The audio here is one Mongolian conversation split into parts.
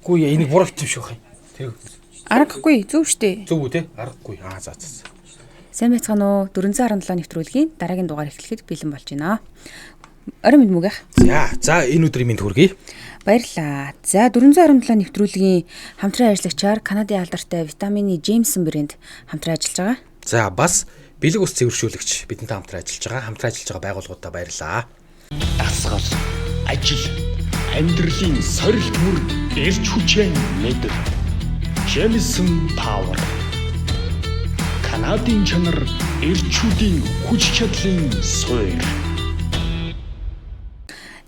Гүү энийг буруу хэлсэн шүү хай. Тэр Аргагүй зөв штэ. зөв үү те? Аргагүй. За. Сайн байцгаана уу? 417 нэвтрүүлгийн дараагийн дугаар эхлэхэд бэлэн болж байна. Орой минь мүгэх. За энэ өдрийн мэнд хүргэе. Баярлалаа. За 417 нэвтрүүлгийн хамтран ажиллагчаар Канадын алдартай витамины Джеймсон брэнд хамтран ажиллаж байгаа. За бас бэлэг ус цэвэршүүлэгч бидэнтэй хамтран ажиллаж байгаа. Хамтран ажиллаж байгаа байгууллагуудаа баярлалаа. Дасгал, ажил, амьдралын сорилт мөр эрч хүчээ мэдэр. Jameson Power. Канадын чанар эрчүүдийн хүч чадлын суурь.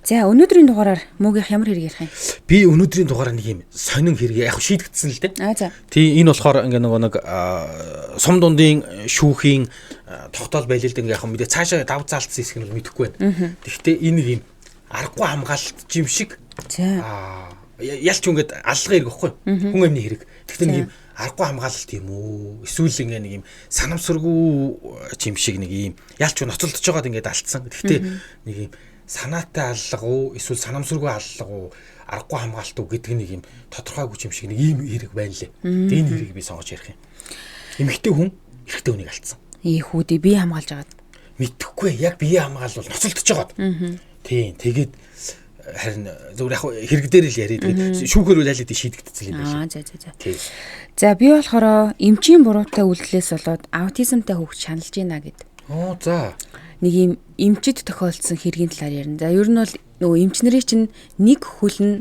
За өнөөдрийн дугаараар мөөгийнх ямар хэрэг ярих юм? Би өнөөдрийн дугаараа нэг юм сонин хэрэг яг шийдэгдсэн л дээ. За. Тий энэ болохоор ингээ нэг сум дундын шүүхийн тогтоол байлээ л дээ ингээ яг мэдээ цаашаа дав заалтсан хэсэг нь мэдэхгүй байна. Тэгэхдээ энэ нэг юм аргагүй хамгаалалт жим шиг. За. Ялч ингээд алга хэрэг ихгүй. Хүн амны хэрэг. Тэгэхдээ нэг юм аргагүй хамгаалалт юм уу? Эсвэл ингээ нэг юм санамсаргүй жим шиг нэг юм ялч ноцолдож байгаад ингээд алдсан. Тэгэхдээ нэг юм санаатай аллага уу эсвэл санамсаргүй аллага уу аргагүй хамгаалт уу гэдэг нэг юм тодорхойгүй юм шиг нэг ийм хэрэг байна лээ. Тэгээ энэ хэргийг би сонгож ярих юм. Эмэгтэй хүн эрэгтэй хүнийг алдсан. Хүүдээ би хамгаалж агаад. Мэдхгүй яг бие хамгаалвал ноцолдож байгаад. Тийм тэгээд харин зөвхөн яг хэрэг дээр л яриад шүүхээр үл аль хэдийн шийдэгдсэн юм байна. За. За би болохоор эмчийн буруутай үйлдэлээс болоод аутизмтай хүүхэд шаналж байна гэд. За. Нэг юм эмчид тохиолдсон хэргийн талаар ярина. За ер нь бол нөгөө эмч нарын чинь нэг хөл нь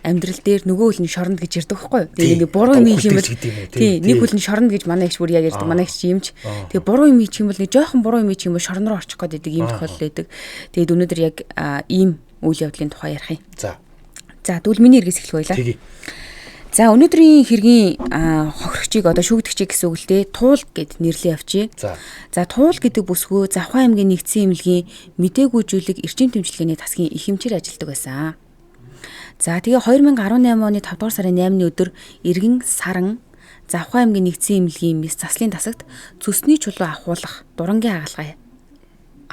амьдрал дээр нөгөө хөл нь шорно гэж ярьдаг байхгүй юу? Тэгээ нэг буруу юм хийх юм бол тий нэг хөл нь шорно гэж манай их бүр яг ярьдаг. Манай их эмч. Тэгээ буруу юм хийх юм бол нэг жоохон буруу юм хийх юм бол шорно руу орчих гээд байдаг ийм тохиолдол байдаг. Тэгээд өнөөдөр яг ийм үйл явдлын тухай ярих юм. За тэгвэл миний эргээс эхлэх байлаа. Тэгье. За өнөөдрийн хэргийн хохирогчийг одоо шүүгдэгчийг гэсэн үг л дээ туул гэд нэрлэе явчих. За туул гэдэг бүсгүй Завхан аймгийн нэгдсэн эмнэлгийн мэдээгүйжүүлэг эрчим тэмчилгээний тасгийн их хэмжээр ажилладаг байсан. За тэгээ 2018 оны 5 дугаар сарын 8-ны өдөр Иргэн Саран Завхан аймгийн нэгдсэн эмнэлгийн мэс заслын тасагт цөсний чулуу ахуулах дурангийн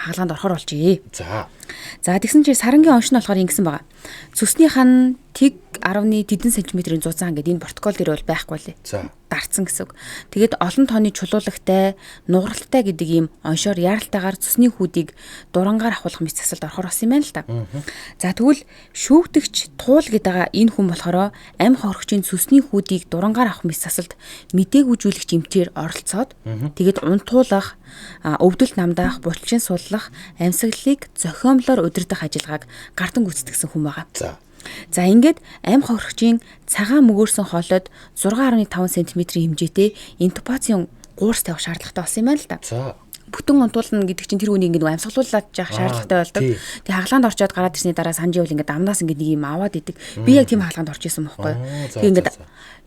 хаалганд орохоор болжээ. За тэгсэн чинь Сарангийн онш нь болохоор ингэсэн байгаа. Цөсний хан тэг 10-ны тэдэн сантиметрийн зузаан гэдэг энэ протокол дээр бол байхгүй лээ. Дарцсан гэсэн үг. Тэгээд олон тооны чулуулагтай, нугаралтай гэдэг ийм оншоор яаралтайгаар цөсний хүүдийг дурангаар ахуулах мэт засалд орохоор болсон юм байна л да. За тэгвэл шүүгдэгч туул гэдэг энэ хүн болохоор амь хорогчийн цөсний хүүдийг дурангаар авах мэт засалд мэдээгүйжүүлэгч эмчээр оролцоод тэгээд унтуулах, өвдөл намдаах, булчин суллах, амьсгалыг зохиомлоор удирдах ажиллагааг гардан гүйцэтгэсэн хүн байгаа. За ингээд амь хорогчийн цагаан мөгөөрсөн хоолойд 6.5 см хэмжээтэй интубацийн гуурс тавих шаардлагатай болсон юм байна л да. Бүтэн унтуулна гэдэг чинь тэр үнийг ингээд амьсгалуулаад яах шаардлагатай болдог. Тэгээ хаалгаанд орчоод гараад ирсний дараа санжийн үл ингээд амнаас ингээд нэг юм аваад идэг. Би яг тийм хаалгаанд орж исэн байхгүй. Тэгээ ингээд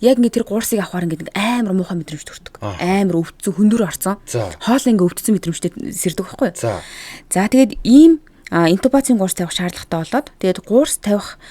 яг ингээд тэр гуурсыг авахаар ингээд амар муухай мэдрэмж төрдөг. Амар өвдсөн хөндөр орцсон. Хоол ингээд өвдсөн мэдрэмжтэй сэрдэг байхгүй. За тэгээд ийм интубацийн гуурс тавих шаардлагатай болоод тэгээд гуурс тавих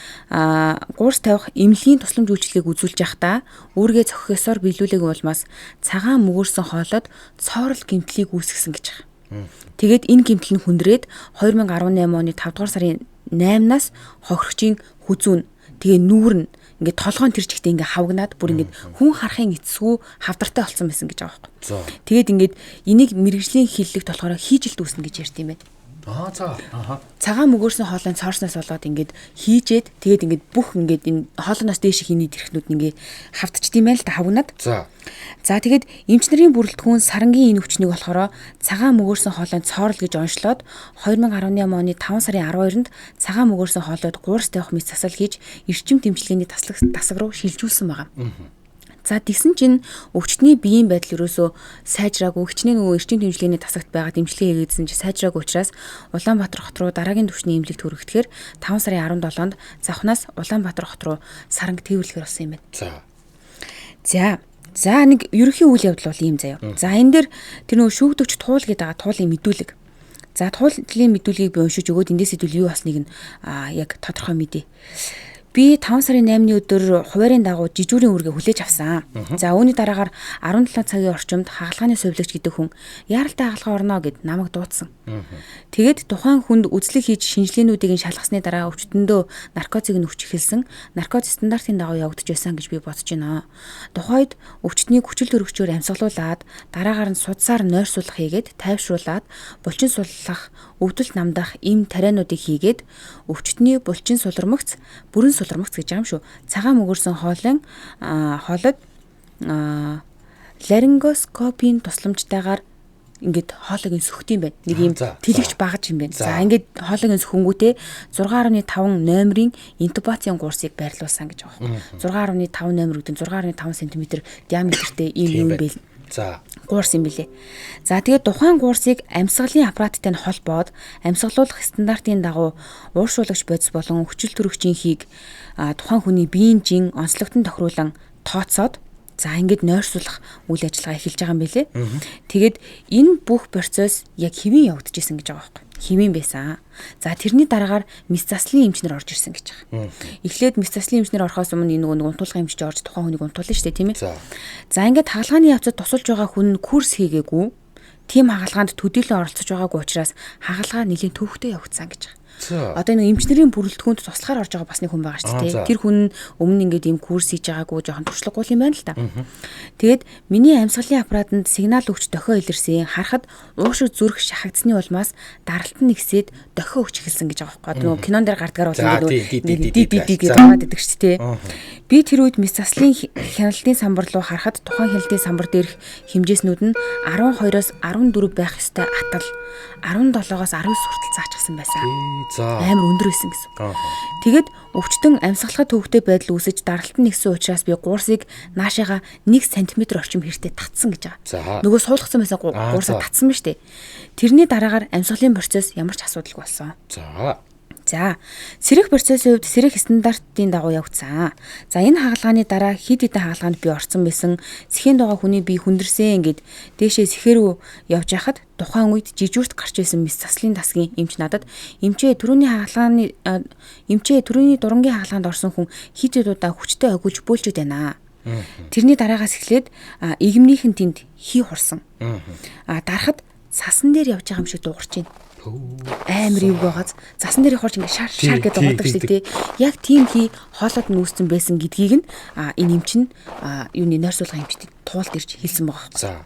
эмнэлгийн тусламж үйлчилгээг үзүүлж явахдаа үүргээ зохихосоор биелүүлээгүй улмаас цагаан мөгөөрсөн хоолойд цоорол гэмтлийг үүсгэсэн гэж байгаа. Тэгээд энэ гэмтэл нь хүндрээд 2018 оны 5 дугаар сарын 8-наас хохирогчийн хүзүүн тэгээ нүүр нь ингээд толгойн тэр чигтээ ингээд хавгнаад бүр ингээд хүн харахын эцсгүй хавдартай болсон байсан гэж байгаа байхгүй. Тэгээд ингээд энийг мэрэгжлийн хиллэгт болохоор хийжилт үүснэ гэж ярьд юм байна. Цагаан мөгөөрсөн хоолойн цоорсноос болоод ингээд хийжээд тэгээд ингээд бүх ингээд энэ хоолойноос дээш хийний тэрхнүүд ингээд хавдчихдээ юм байл та хавгнаад. За тэгээд эмч нарын бүрэлдэхүүн Сарангийн энэ хүчнийг болохоор цагаан мөгөөрсөн хоолойн цоорл гэж онцлоод 2018 оны 5 сарын 12-нд цагаан мөгөөрсөн хоолойд гуурс тавих мэт засал хийж эрчим тэмчилгээний тасаг руу шилжүүлсэн байгаа. За тэгсэн чинь өвчтний биеийн байдал ерөөсөө сайжраагүй хичнээн нөгөө эрчим тэмчилгээний тасагт байгаа дэмжлэгээ хийгээдсэн чинь сайжраагүй учраас Улаанбаатар хот руу дараагийн түвшний эмнэлэгт хүргэхээр 5 сарын 17-нд Завхнаас Улаанбаатар хот руу Саранг тээвэрлэхээр болсон юм байна. За нэг ерөнхий үйл явдал бол ийм заяа. За энэ дээр тэр нөгөө шүүгдэгч туул гэдэг туулын мэдүүлэг. За туулын мэдүүлгийг би уншиж өгөөд эндээс хэдүүл юу болсныг нь яг тодорхой мэдээ. Би 5 сарын 8-ны өдөр хуваарийн дагуу жижүүрийн үүргээ хүлээж авсан. За үүний дараагаар 17 цагийн орчимд хагалгааны сувилагч гэдэг хүн яаралтай хагалгаа орно гэд намайг дуудсан. Тэгээд тухайн хүнд үзлэг хийж шинжилгээнүүдийг шалгасны дараа өвчтөндөө наркотик нь өгч эхэлсэн. Наркоз стандартын дагуу явагдаж байсан гэж би бодож байна. Тухайд өвчтнийг хүчил төрөгчөөр амьсгалуулад дараагаар нь судсаар нойрсуулах хийгээд тайвшруулад булчин суллах, өвдөлт намдах им тариануудыг хийгээд өвчтний булчин сулармагц, бүрэн сулармагц гэж юм шүү. Цагаан мөгөрсөн хоолод ларингоскопийн тусламжтайгаар ингээд хоолойг нь сөхт юм байна. Нэг юм тэлэгч багаж юм байна. За ингээд хоолойг нь сөхөнгүүтээ 6.5 номерын интубацийн гурсыг байрлуулсан гэж байгаа юм. 6.5 номер гэдэг 6.5 см диаметртэй ийм юм бэл. За гуурс юм билээ. За тэгээд тухайн гуурсыг амьсгалын аппараттай нь холбоод амьсгалуулах стандартын дагуу ууршуулагч бодис болон хүчил төрөгчийн хийг тухайн хүний биеийн жин онцлогтон тохируулан тооцоод за ингээд нойрсуулах үйл ажиллагаа эхэлж байгаа юм билээ. Тэгээд энэ бүх процесс яг хэвэн явагдаж исэн гэж байгаа байхгүй. Хэвэн байсан. За тэрний дараагаар мис заслын эмчнэр орж ирсэн гэж байгаа. Эхлээд мис заслын эмчнэр орохоос өмнө энэ нэг унтуулгын эмчж орж тухайн хүнийг унтуулна шүү дээ, тийм ээ. За ингээд хагалгааны явцад тусалж байгаа хүн курс хийгээгүй. Тим хагалгаанд төдийлөн оролцож байгаагүй учраас хагалгаа нэлийн төвхтэй явагдсан гэж байгаа. Одоо нэг эмчнэрийн бүрэлдэхүүнд туслахаар орж байгаа бас нэг хүн байгаа шүү дээ. Тэр хүн өмнө ингээд ийм курс хийж байгаагүй жоохон туршлагагүй юм байна л та. Тэгээд миний амьсгалын аппаратанд сигнал өгч дохио илэрсэн. Харахад уушиг зүрх шахагдсны улмаас даралт нь ихсээд дохио өгч эхэлсэн гэж байгаа байхгүй. Нөгөө кинон дээр гардгаар бол ингээд гэж аваад идэг шүү дээ. Би тэр үед мис заслын хяналтын самбар руу харахад тухайн хяналтын самбар дээрх хэмжээснүүд нь 12-оос 14 байх ёстой атал 17-оос 19 хүртэл заачсан байсан. Амар өндөр байсан гэсэн. Тэгээд өвчтөн амьсгалахад төвөгтэй байдал үүсэж даралт нь нэгсэн учраас би гуурсыг наашаага 1 см орчим хэртэй татсан гэж байгаа. Нөгөө суулгацсан байсан гуурсаа татсан ба штэ. Тэрний дараагаар амьсгалын процесс ямар ч асуудалгүй болсон. За сэрэх процессын хувьд сэрэх стандартын дагуу явагдсан. За энэ хагалгааны дараа хэд хэдэн хагалгаанд би орсон байсан. Сэхэнд байгаа хүний бие хүндэрсэн гэд дээшээ сэхэр рүү явж байхад тухайн үед жижүүрт гарч байсан мис заслын тасгийн эмч надад эмчээ түрүүний дурангийн хагалгаанд орсон хүн хэд хэд удаа хүчтэй огүүлж бөөлжөд байна. Тэрний дараагаас эхлээд игэмнийхэн тэнд хий хурсан. Дарахад сасан дээр явж байгаа юм шиг дуугарч байна. Амар юу байгааз засан дээр хурж ингээ шар гэдэг дуугардаг шүү дээ. Яг тийм хий хоолойд нүүссэн байсан гэдгийг нь энэ эмч нь юуны нойрсуулгын эмчтэй туулд ирж хэлсэн байгаа.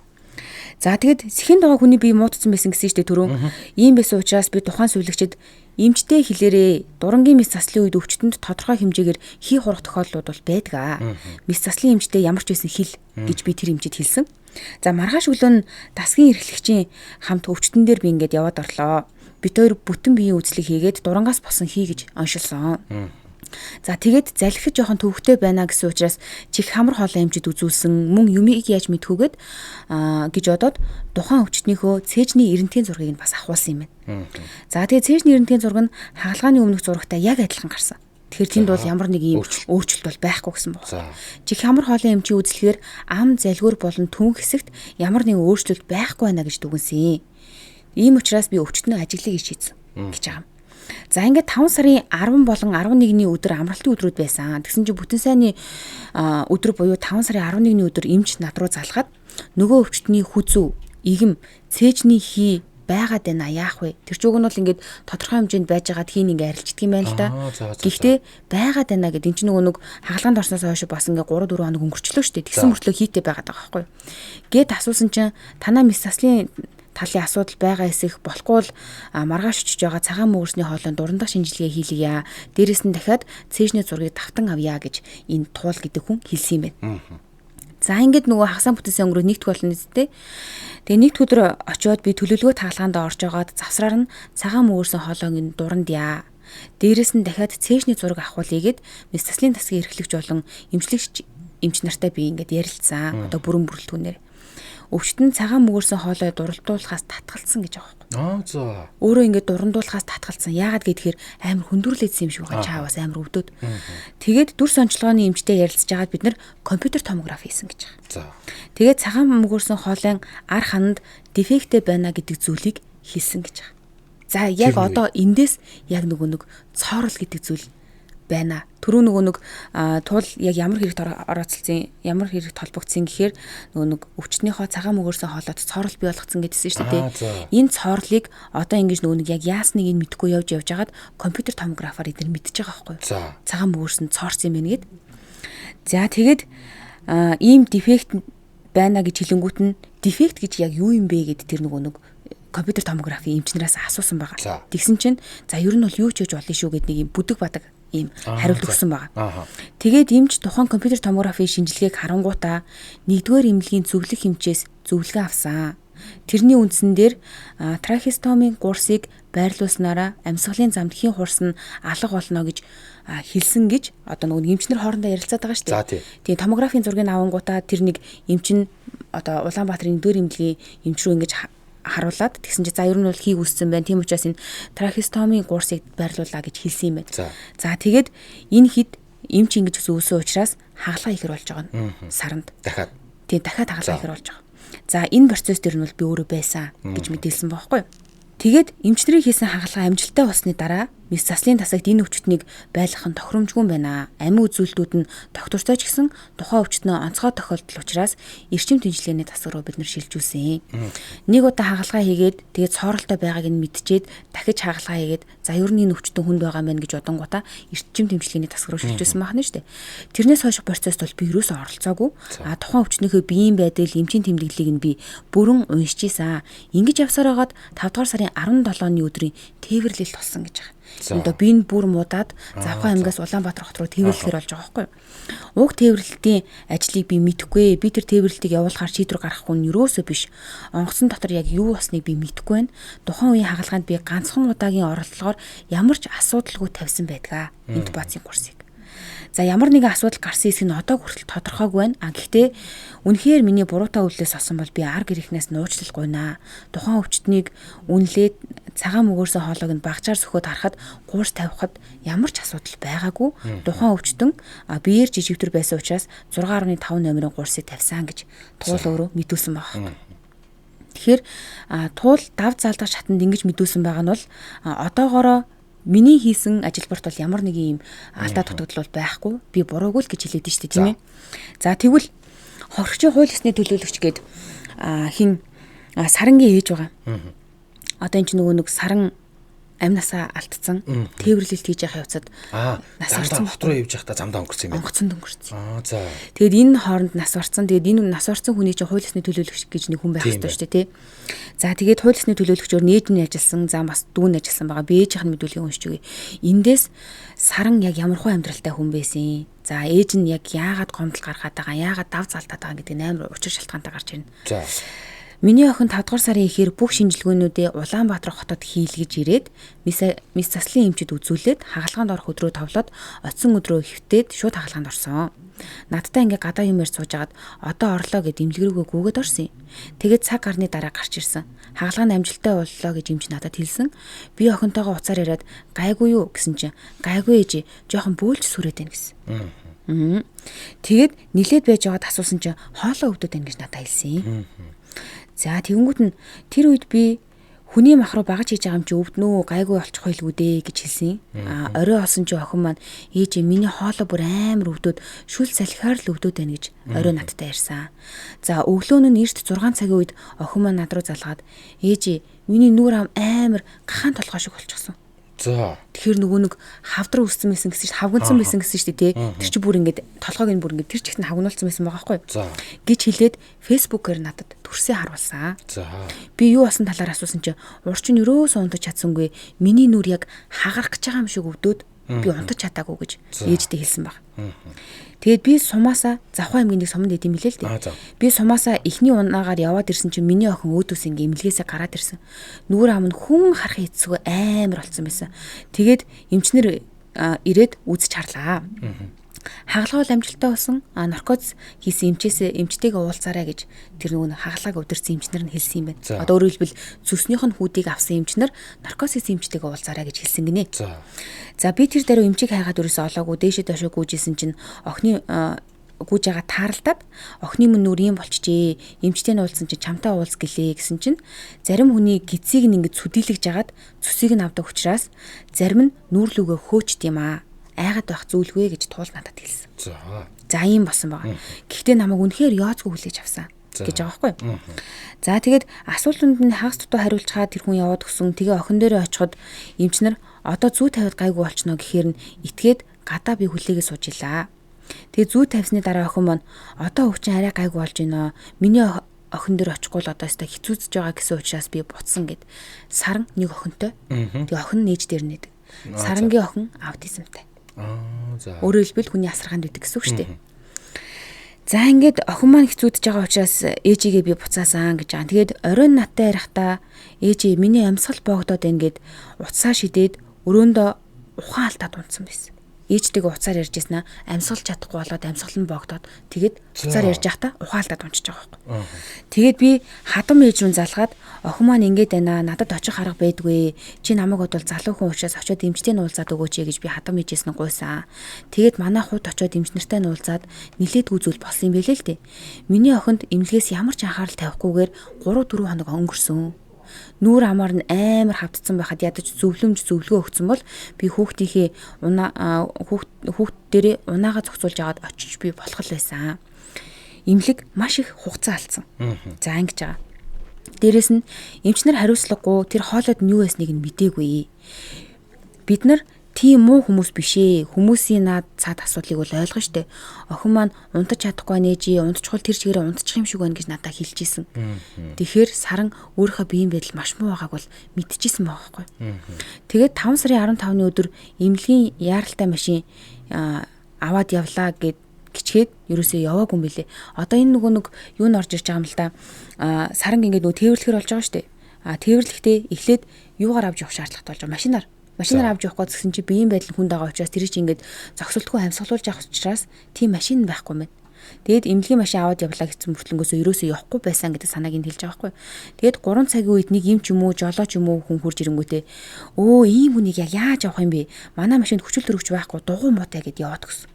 За тэгэд сэхэнд байгаа хүний бие муудсан байсан гэсэн шүү дээ түрүү. Ийм байсан учраас би тухайн сувилагчид эмчтэй хэлээрээ дурангийн мис заслын үед өвчтөнд тодорхой хэмжээгээр хий хурах тохиолдлууд бол байдаг. Мис заслын эмчтэй ямар ч байсан хэл гэж би тэр эмчид хэлсэн. За маргааш өглөө нь дасгийн эрхлэгчийн хамт өвчтөн дээр би ингээд яваад орлоо. Бид хоёр бүтэн биеийн үзлэг хийгээд дурангаас босон хий гэж оншилсон. За тэгээд залхиж жоохон төвхтэй байна гэсэн учраас чих хамар хоолой эмчид үзүүлсэн мөн юмыг яаж мэдхүүгээд гэж бодоод тухайн өвчтнийхөө цээжний эрентгийн зургийг нь бас авахулсан юм байна. За тэгээд цээжний эрентгийн зураг нь хагалгааны өмнөх зурагтай яг адилхан гарсан. Тэгэхээр тэнд бол ямар нэг ийм өөрчлөлт бол байхгүй гэсэн байна. Чих хамар хоолой эмчийн үзлэхээр ам залгуур болон түнх хэсэгт ямар нэгэн өөрчлөлт байхгүй байна гэж дүгнсэн. Ийм учраас би өвчтөний ажиглыг шийдсэн гэж байгаа юм. За ингээд 5 сарын 10 болон 11-ний өдөр амралтын өдрүүд байсан. Тэгсэн чинь бүтэн сайнны өдөр буюу 5 сарын 11-ний өдөр эмч над руу залгаад нөгөө өвчтний хүзүү, игэм, цээжний хий байгаад байна яах вэ? Тэр ч үг нь бол ингээд тодорхой хэмжээнд байж байгаад хийг ингээд арилждаг юм байна л да. Гэхдээ байгаад байна гэдэг энэ чинь нөгөө хагалгаанд орсноос хойш бас ингээд 3-4 хоног өнгөрчлөө шүү дээ. Тэгсэн мөртлөө хийтэй байгаад байгаа байхгүй юу? Гэт асуусан чинь танаа мис заслын талын асуудал байгаа эсэх болохгүй л маргааш очиж байгаа цагаан мөгөрсний хоолойнд дурандах шинжилгээ хийлгийа. Дээрээс нь дахиад цээжний зургийг давтан авъя гэж энэ туул гэдэг хүн хэлсэн юм байна. За ингээд нөгөө хагасаа бүтэнсэн өнгөрөө нэгт болно үстэй. Тэгээ нэгт өдөр очиод би төлөвлөгөө хаалгаанд орж байгаад завсраар нь цагаан мөгөрсөн хоолойг дурандъя. Дээрээс нь дахиад цээжний зураг авахулъя гэд мис заслын тасгийн эрхлэгч болон эмч нартай би ингээд ярилцсан. Одоо бүрэн бүрэлдэхүүнээр өвчтөн цагаан мөгөрсөн хоолой дуралдуулахаас татгалцсан гэж байгаа юм. За. Өөрөө ингээд дурандуулахаас татгалцсан. Яагаад гэхээр амар хүндрүүлээдсэн юм шиг байгаа. Чааваас амар өвдөд. Тэгээд дүр сончлогооны эмчтэй ярилцж байгаад бид нэр компьютер томографи хийсэн гэж байгаа. За. Тэгээд цагаан мөгөрсөн хоолойн ар хананд дефекттэй байна гэдэг зүйлийг хэлсэн гэж байгаа. За яг одоо эндээс яг нэг цоорл гэдэг зүйл байна. Түрүү нөгөө нэг туул яг ямар хэрэгт орооцолсон, ямар хэрэгт холбогдсон гэхээр нөгөө нэг өвчтнийхөө цагаан мөгөөсөө хоолоод цоорл бий болгоцсон гэдсэн шүү дээ. Энэ цоорлыг одоо ингэж нөгөө нэг яг яасныг нь мэдэхгүй явж хагаад компьютер томографаар эдгээр мэдчихэж байгаа байхгүй юу? Цагаан мөгөөс нь цоорсон юм байна гэд. За тэгээд ийм дефект байна гэж хэлэнгүүт нь дефект гэж яг юу юм бэ гэд тэр нөгөө нэг компьютер томографийн эмчнээс асуусан байгаа. Тэгсэн чинь за ер нь бол юу ч хийж болно шүү гэд нэг юм бүдэг бадаг ийм хариулт өгсөн байгаа. Тэгээд эмч тухайн компьютер томографийн шинжилгээг харангуутаа нэгдүгээр эмнэлгийн зөвлөх эмчээс зөвлөгөө авсан. Тэрний үндсэн дээр трахеостомийн курсыг байрлуулснараа амьсгалын замд хийн хурс нь алга болно гэж хэлсэн гэж одоо нөгөө эмчнэр хоорондоо ярилцаад байгаа шүү дээ. Тэгээ томографийн зургийг авангуудаа тэр нэг эмч нь одоо Улаанбаатарын 4 эмнэлгийн эмч рүү ингэж харуулад тэгсэн чи за ер нь бол хийг үссэн байна. Тийм учраас энэ трахеостомийн курсыг байрлуулаа гэж хэлсэн юм байна. За тэгээд энэ хэд эмч ингэж зөвсөн учраас хагалгаа ихэр болж байгаа нь саранд. Дахиад хагалгаа ихэр болж байгаа. За энэ процесс дээр нь бол би өөрөө байсан гэж мэдээлсэн байхгүй юу? Тэгээд эмчнэрийн хийсэн хагалгаа амжилттай болсны дараа мис заслын тасагт энэ өвчтнийг байлгах нь тохиромжгүй байна. Амин үзүүлэлтүүд нь доктортой ч гэсэн тухайн өвчтнөө онцгой тохиолдол учраас эрчим тэмцлэгээний тасаг руу бид нар шилжүүлсэн. Нэг удаа хагалгаа хийгээд тэгээд цооролтой байгааг нь мэдчихээд дахиж хагалгаа хийгээд за ер нь энэ өвчтөн хүнд байгаа мэн гэж бодонгуудаа эрчим тэмцлэгээний тасаг руу шилжүүлсэн байна шүү дээ. Тэрнээс хойш процессд бол би юусоо оролцоогүй. Тухайн өвчтнийхөө биеийн байдал, эмчийн тэмдэглэлийг нь би бүрэн уншижсэн. Ингэж явсаар хагаад 5 дугаар сарын 17-ны өдрийн тээвэрлэлт болсон гэж байгаа. Одоо би энэ бүр муудаад Завхан аймгаас Улаанбаатар хот руу тээвэрлэхээр болж байгаа байхгүй юу? Уг тээвэрлэлтийн ажлыг би мэдэхгүй. Би тэр тээвэрлэлтийг явуулахаар шийдвэр гаргахгүй нь юусоо биш. Онгоцон дотор яг юу болсныг би мэдэхгүй байна. Тухайн үеийн хагалгаанд би ганцхан удаагийн оролдлогоор ямар ч асуудалгүй тавьсан байдгаа. Интубацийн курсыг. За ямар нэгэн асуудал гарсан хэсэг нь одоо хүртэл тодорхойгүй байна. Гэхдээ үнэхээр миний буруутай үйлдэлээс олсон бол би ар гэрийнхнээс нууцлал гуйнаа. Тухайн өвчтнийг үнэлээд цагаан мөгөөсөө хоолойг нь багчаар сөхөд харахад гуурс тавихад ямар ч асуудал байгаагүй. Тухайн өвчтөн биеэр жижигтэр байсан учраас 6.5 номерын гуурсыг тавьсан гэж туул өөрөө мэдүүлсэн байна. Тэгэхээр туул дав заалдах шатанд ингэж мэдүүлсэн байгаа нь бол одоогоороо миний хийсэн ажилбарт бол ямар нэг юм алдаа дутагдал бол байхгүй. Би буруугүй л гэж хэлээд штэ тийм ээ. За тэгвэл хохирогчийн хууль ёсны төлөөлөгч гээд хин сарангийн ээж байгаа. Одоо энэ ч нөгөө нэг саран амнасаа алдсан тээвэрлэлт хийж явах явцад нас барсан хот руу явж байхдаа замдаа өнгөрсөн юм байна. Онгоцонд өнгөрсөн. За. Тэгэд энэ хооронд нас барсан. Тэгэд энэ нас барсан хүний чинь хууль ёсны төлөөлөгч гэж нэг хүн байх хэрэгтэй шүү дээ, тий. За тэгээд хууль ёсны төлөөлөгчөөр нээж нь ажилласан, за бас дүүн ажилласан байгаа. Би ээжийнх нь мэдүүлгийг уншиж өгье. Эндээс саран яг ямархуу амьдралтай хүн байсан. За ээж нь яг яагаад гомдол гаргаад байгаа, яагаад дав залтаад байгаа гэдэг нь амар учир шалтгаантай гарч ирнэ. За. Миний охин 5 дугаар сарын эхээр бүх шинжилгээнүүдээ Улаанбаатар хотод хийлгэж ирээд мис заслын эмчид үзүүлээд хагалгаанд орох өдрөө товлоод оцсон өдрөө хөвтөөд шууд хагалгаанд орсон. Надтай ингээ гадаа юм ярьж суужгаад одоо орлоо гэд имлэг рүүгээ гүгээд орсон. Тэгээд цаг гарны дараа гарч ирсэн. Хагалгаанд амжилттай боллоо гэж эмч надад хэлсэн. Би охинтойгоо уцаар яриад гайгүй юу гэсэн чинь гайгүй ээжи жоохон бөөлж сүрээд байна гэсэн. Тэгээд нилээд байж байгаад асуусан чинь хоолоо өвдөд байна гэж надад хэлсэн. За тэгэнгүүт нь тэр үед би хүний мах руу багаж хийж байгаа юм чи өвднөө гайгүй болчих байлгүй дээ гэж хэлсэн. Орой осон чи охин маань ээж миний хоолой бүр амар өвдөд шүл салхиар л өвдөд байна гэж орой надтай ярьсан. За өглөө нь эрт 6 цагийн үед охин маань над руу залгаад ээж миний нүур амар гахаан толгой шиг болчихсон. За. Тэгэхээр нөгөө нэг хавдар үссэн байсан гэсэн чинь хавгандсан байсан гэсэн чинь тий. Тэр чи бүр ингээд толгойг нь бүр ингээд тэр чигт нь хавгнуулсан байсан байгаа байхгүй юу? За. Гэж хэлээд фэйсбүүкээр надад төрсөө харуулсан. За. Би юу болсон талаар асуусан чи урчин өрөөсөө унтаж чадсангүй. Миний нүур яг хагарах гэж байгаа юм шиг өвдөд би унтаж чадаагүй гэж ээжтэй хэлсэн баг. Тэгээд би сумаасаа Завхан аймгийн нэг суманд идэм билээ л дээ. Би сумаасаа эхний унаагаар яваад ирсэн чинь миний охин өөдөөс ингээ эмнэлгээсээ гараад ирсэн. Нүгэр ам нь хүн харах эцэсгүй амар болсон байсан. Тэгээд эмчнэр ирээд үзэж харлаа. Хагалгаа амжилттай болсон. Наркоз хийсэн эмчтэйгээ уулзаарай гэж тэр нөгөө хагалгааг өдөрсөн эмчнэр нь хэлсэн юм байна. Одоо өөрөөр хэлбэл зүснийх нь хүүдийг авсан эмчнэр наркоз хийсэн эмчтэйгээ уулзаарай гэж хэлсэн гинэ. За би тэр даруй эмчийг хайгаад өрөөсөө олоогүй дээшээ доошоо гүйжсэн чинь охины гүйж байгаа тааралдаад охины мөн нүр юм болчихжээ. Эмчтэй нь уулзсан чинь чамтай уулз гэлээ гэсэн чинь зарим хүний гидсийг нь ингэж сүдийлгэж жагаад цусыг нь авдаг учраас зарим нь нүүр лүгөө хөөчт юм аа айгаад байх зүйлгүй гэж туул надад хэлсэн. За ийм болсон байгаа. Гэхдээ намайг үнэхээр яоцгүй хүлээж авсан гэж байгаа байхгүй. За тэгээд асуултанд нь хагас дутуу хариулж хаад тэр хүн яваад гисэн. Тэгээ охин дээрээ очиход эмчнэр одоо зүү тавиад гайгүй болчихно гэхээр нь итгээд гадаа би хүлээгээ сууж илаа. Тэгээ зүү тавьсны дараа охин маань одоо өвчин арай гайгүй болж байна. Миний охин дээр очихгүй л одоо өстой хэцүүцэж байгаа гэсэн учраас би буцсан гэд. Саран нэг охинтой. Тэгээ охин нээж дээр нэдэг. Сарангийн охин аутизмтай. За. Өөрөөр хэлбэл хүний асаргаанд үүдэг гэсэн үг шүү дээ. За ингээд охин маань хэцүүдж байгаа учраас ээжигээ би буцаасан гэж байгаа. Тэгээд оройн наттай ярихдаа ээжээ миний амьсгал боогдоод ингээд уцаа шидээд өрөөндөө ухаан алдаад унтсан байсан. Ээжтэйгээ уцаар ярьж яснаа амьсгалж чадахгүй болоод амьсгал нь боогдоод тэгээд уцаар ярьж байхдаа ухаан алдаад унтчих байгаа байхгүй. Тэгээд би хадам ээж рүү залгаад охин маань ингээд байна. Надад очих арга байдгүй. Чи намайг бодвол залуу хүн учраас очиод эмчтэй нуулзаад өгөөч гэж би хадам ээжээс нь гуйсан. Тэгээд манай хут очиод эмч нартай нуулзаад нилээдгүй зүйл болсон юм байлээ л дээ. Миний охинд эмнэлгээс ямар ч анхаарал тавихгүйгээр 3-4 хоног өнгөрсөн. Нүүр амаар нь амар хавдсан байхад ядаж зөвлөгөө өгсөн бол би хүүхдийнхээ хүүхд дээрээ унаага зохицуулж аваад очиж би болох л байсан. Имлэг маш их хугацаа алдсан. За ингэж байгаа. Дээрэс нь эмчнэр хариуцлагагүй тэр хоолойд нь юу ясныг нь мдээгүй. Бид нар тийм муу хүмүүс биш ээ. Хүмүүсийн наад цаад асуудлыг бол ойлгно штэ. Охин маань унтаж чадахгүй нээжи, унтчихвол тэр чигээрээ унтчих юм шиг байна гэж надад хэлчихсэн. Тэгэхээр саран өөрийнхөө биеийн байдал маш муу байгааг бол мэдчихсэн байгаа байхгүй. Тэгээд 5 сарын 15-ны өдөр эмнэлгийн яаралтай машин аваад явлаа гэд гिचгээд ерөөсөө яваагүй юм билэ. Одоо энэ нэг юу н орж ирж байгаа юм л да. Саран ингээд тээвэрлэхэр болж байгаа штэ. Тээвэрлэхдээ эхлээд юугаар авч явах шаардлагатай болж байгаа. Машинаар авч явах гэсэн чи биеийн байдал хүнд байгаа учраас тэр чинь ингээд зогсолтгүй амьсгалуулж авах учраас тийм машин байхгүй мэн. Тэгэд эмнэлгийн машин аваад явлаа гэсэн мөртлөнгөөсөө ерөөсөө явахгүй байсан гэдэг санааг нь хэлж байгаа байхгүй. Тэгэд 3 цагийн үед нэг юм ч юм уу, жолоо ч юм уу хүн хурж ирэнгүүтээ ийм хүнийг яаж авах юм бэ? Манай машинд хүчил төрөгч байхгүй, дугуй муутай гэд яваад гисэн.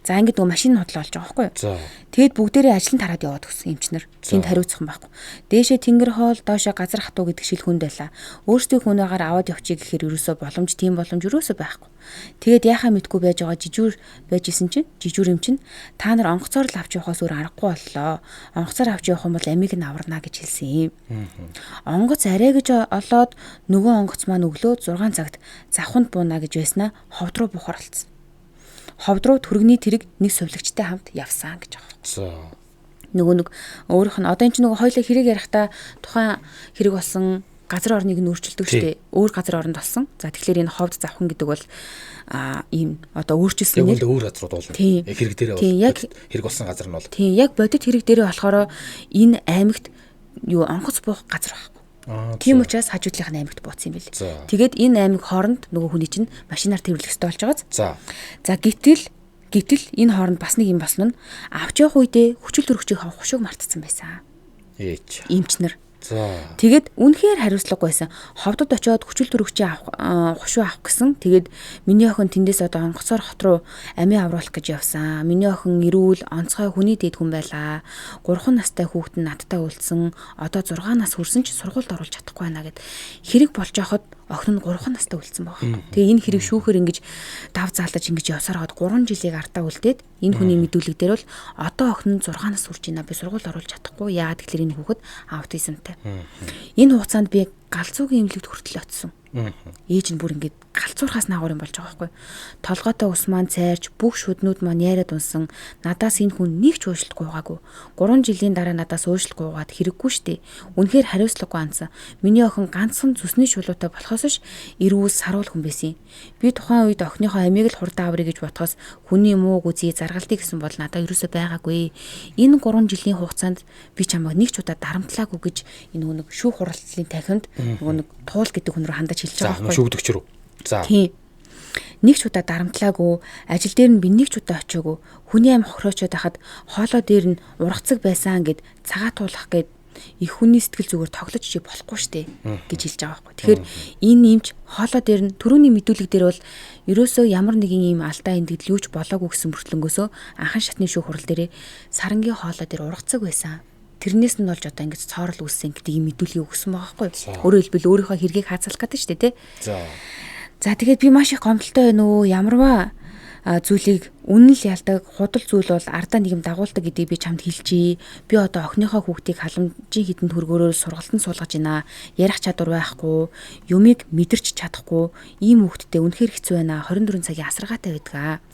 За ингээд нөгөө машин худлаа болж байгаа байхгүй юу? Тэгэд бүгдээрээ ажил нь тараад яваад гисэн эмчнэр. Тэнд хариуцсан байхгүй. Дээшээ тэнгэр хоол, доошоо газар хатуу гэдэг шилхүнд байлаа. Өөрсдийн хүнээгээр аваад явчих гэхээр ерөөсөө тийм боломж ерөөсөө байхгүй. Тэгээд яхаа мэдгүй байж байгаа жижүүр байжсэн чинь жижүүр юм чинь та нар онгоцоор л авч явахаас өөр аргагүй боллоо. Онгоцоор авч явах юм бол амийг нь аварна гэж хэлсэн юм. Онгоц арай гэж олоод нөгөө онгоц маань өглөө 6 цагт завханд бууна гэж байснаа ховд руу бухар болсон. Ховд руу түргэний тэрэг нэг сувлагчтай хамт явсан гэж байгаа. Нөгөө өөрийнх нь одоо энэ чинь нөгөө хоёлаа хэрэг ярихдаа тухайн хэрэг болсон газар орныг нь өөрчилдөг шүү дээ. Өөр газар оронд болсон. За тэгэхээр энэ ховд завхан гэдэг бол ийм одоо өөрчилсөн нэр. Өөр газрууд болно. Хэрэг дээрээ бол хэрэг болсон газар нь бол. Тийм яг бодит хэрэг дээрээ болохоор энэ аймагт онгоц буух газар байхгүй. Тийм учраас хажуудлынх нь аймагт бууцсан юм билээ. Тэгээд энэ аймаг хооронд нөгөө хүний чинь машинаар тэрвэрлэх ёстой болж байгаа. За гэтэл энэ хооронд бас нэг юм басна нь авч явах үедээ хүчил төрөгчийг авах хушууг мартсан байсан. Эмчнэр. Тэгээд үнэхээр хариуцлагагүй байсан. Ховдод очиод хүчил төрөгчийн хушуу авах гэсэн. Тэгээд миний охин тэндээс одоо онгоцоор хот руу амиа авруулах гэж явсан. Миний охин эрүүл онцгой хүний дэд хүн байлаа. 3 настай хүүхэд нь надтай уулзсан. Одоо 6 нас хүрсэн ч сургуульд оруулж чадахгүй байна гэд хэрэг болж байхад охин нь 3 настай үлдсэн байгаа. Тэгээ энэ хэрэг шүүхээр ингэж дав заалтаж ингэж явсаар хаад 3 жилийг артаа үлдээд энэ хүний мэдүүлэг дээр бол одоо охин нь 6 нас хүрч байна. Би сургуульд оруулж чадахгүй. Яагаад гэхээр энэ хүүхэд аутизмтай. Энэ хугацаанд би галзуугийн эмнэлэгт хүртэл очсон. Ээж нь бүр ингэж галзуурхаас наагур юм болж байгаа байхгүй. Толгойтой ус маань цайрч бүх шүднүүд маань яриад унсан. Надаас энэ хүн нэг ч уушлт гуйгаагүй. 3 жилийн дараа надаас уушлт гуйгаад хэрэггүй штэ. Үнэхээр хариуцлагагүй ансан. Миний охин ганцхан зүсний шулуутай болохоос ш эрүүл саруул хүн байсан. Би тухайн үед охиныхоо амийг л хурдан аврыг гэж ботхоос хүний мууг үзье заргалтыг гэсэн бол надад ерөөсөө байгаагүй. Энэ 3 жилийн хугацаанд би чамайг нэг ч удаа дарамтлаагүй гэж энэ нэг шүүх хуралцлын танхимд нэг туул гэдэг хүн рүү хандаж хэлж байгаа байхгүй. Шүүгдэгч рүү. За. Тийм. Нэг ч удаа дарамтлаагүй, ажил дээр нь би нэг ч удаа очиагүй. Хүний амь хохироочод байхад хоолой дээр нь ургацэг байсан гэд цагаат туулах гэд их хүний сэтгэл зүгээр тоглож чи болохгүй штэ гэж хэлж байгаа байхгүй. Тэгэхээр энэ юмч хоолой дээр нь түрүүний мэдүүлэг дээр бол ерөөсөө ямар нэгэн юм алдаа эндэгдэл юуч болоогүй гэсэн мөртлөнгөөсөө анхан шатны шүүх хурал дээрээ сарангийн хоолой дээр ургацэг байсан. Тэрнээс нь болж одоо ингэж цоорл үүссэн гэдэг юм мэдүүлгийг өгсөн байгаа байхгүй. Өөрөөр хэлбэл өөрийнхөө хэргийг хаацалах гэдэг шүү дээ, тий. За. За тэгээд би маш их гомдолтой байна уу? Ямарваа зүйлийг үнэн л ялдаг худал зүйл бол ардаа нэг юм дагуулдаг гэдгийг би чамд хэлчихье. Би одоо охиныхоо хүүхдийг халамжийн хідэн төгрөгөөр сургалтанд суулгаж байна. Ярих чадвар байхгүй, юмыг мэдэрч чадахгүй, ийм хүүхдтэй үнэхээр хэцүү байна. 24 цагийн асаргаатай байдаг.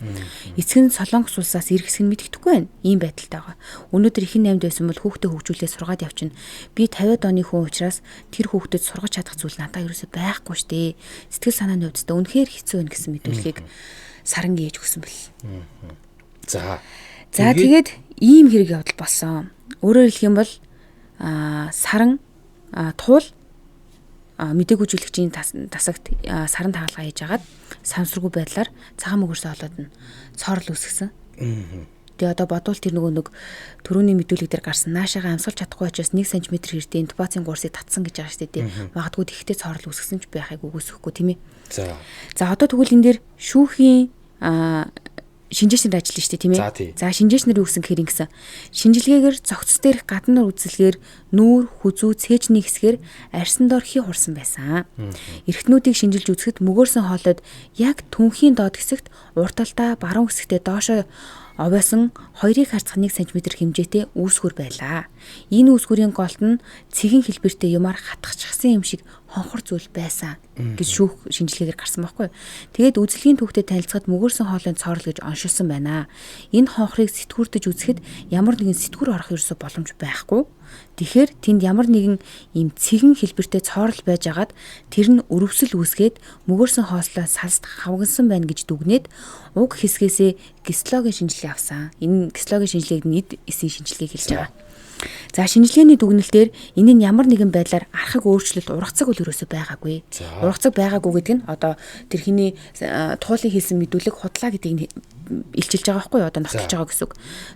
Эцэг нь Солонгос улсаас ирэх хэсэг нь мэддэхгүй байна. Ийм байдалтай байгаа. Өнөөдөр ихэн 8-д байсан бол хүүхдээ хөгжүүлээ сургаад явчихна. Би 50-ад оны хүн учраас тэр хүүхдэд сургаж чадах зүйл надад ерөөсөй байхгүй штэ. Сэтгэл санааны хувьд үнэхээр хэцүү байна гэсэн мэдүүлгийг Саран ээж өгсөн бэл. За тэгээд ийм хэрэг явдал болсон. Өөрөөр хэлэх юм бол Саран туул мдэггүй жүжигчийн тасагт Саран тагалгаа хийж агаад самсргүй байдлаар цагаан мөгөрсөө олоод нь цорл үсгсэн. Тэгээ одоо бодвол тэр нэг төрөний мэдүүлэг дээр гарсан наашаага амсгалж чадахгүй учраас 1 см хэрдээ интубацийн гурсыг татсан гэж байгаа шүү дээ. Магадгүй тэгхтэй цорл үсгсэн ч байхыг үгүйсэхгүй тийм ээ. За одоо тэгвэл энэ дээр шүүхийн шинжээчнэр ажиллана шүү дээ тийм ээ. За шинжээчнэр юу гэсэн гэхээр ингэсэн. Шинжилгээгээр цогц дээрх гадна үзэлгээр нүүр, хүзүү, цээжний хэсгээр арьсан доор хий хурсан байсан. Эрхтнүүдийг шинжилж үзэхэд мөгөөрсөн хоолойд яг түнхийн доод хэсэгт урталтаа баруун хэсэгтээ доошоо овосон 2-ыг харьцах 1 см хэмжээтэй үүсгүр байлаа. Энэ үүсгүрийн голт нь цэгийн хэлбэртэй юмар хатгachсан юм шиг хонхор зүйл байсан гэж шүүх шинжилгээгээр гарсан байхгүй. Тэгээд үзэлгийн түүхтэд танилцахад мөгөөрсөн хоолойн цорл гэж оншилсан байна. Энэ хонхрыг сэтгүүртэж үзэхэд ямар нэгэн сэтгүүр орох ерөөсө боломж байхгүй. Тэгэхээр тэнд ямар нэгэн ийм цэгэн хэлбэртэй цорл байж агаад тэр нь өрөвсөл үүсгээд мөгөөрсөн хоослоо салст хавгансан байна гэж дүгнээд уг хэсгээсээ гистологийн шинжилгээ авсан. Энэ гистологийн шинжилгээг нь эд эсийн шинжилгээ хэлж байгаа. За шинжилгээний дүгнэлтээр энэ нь ямар нэгэн байдлаар архаг өөрчлөлт ургацаг үл ерөөсөй байгаагүй. Ургацаг байгаагүй гэдэг нь одоо тэр хиний туулын хэлсэн мэдүүлэг худлаа гэдгийг илчилж байгаа байхгүй юу? Одоо нотолж байгаа гэсэн үг.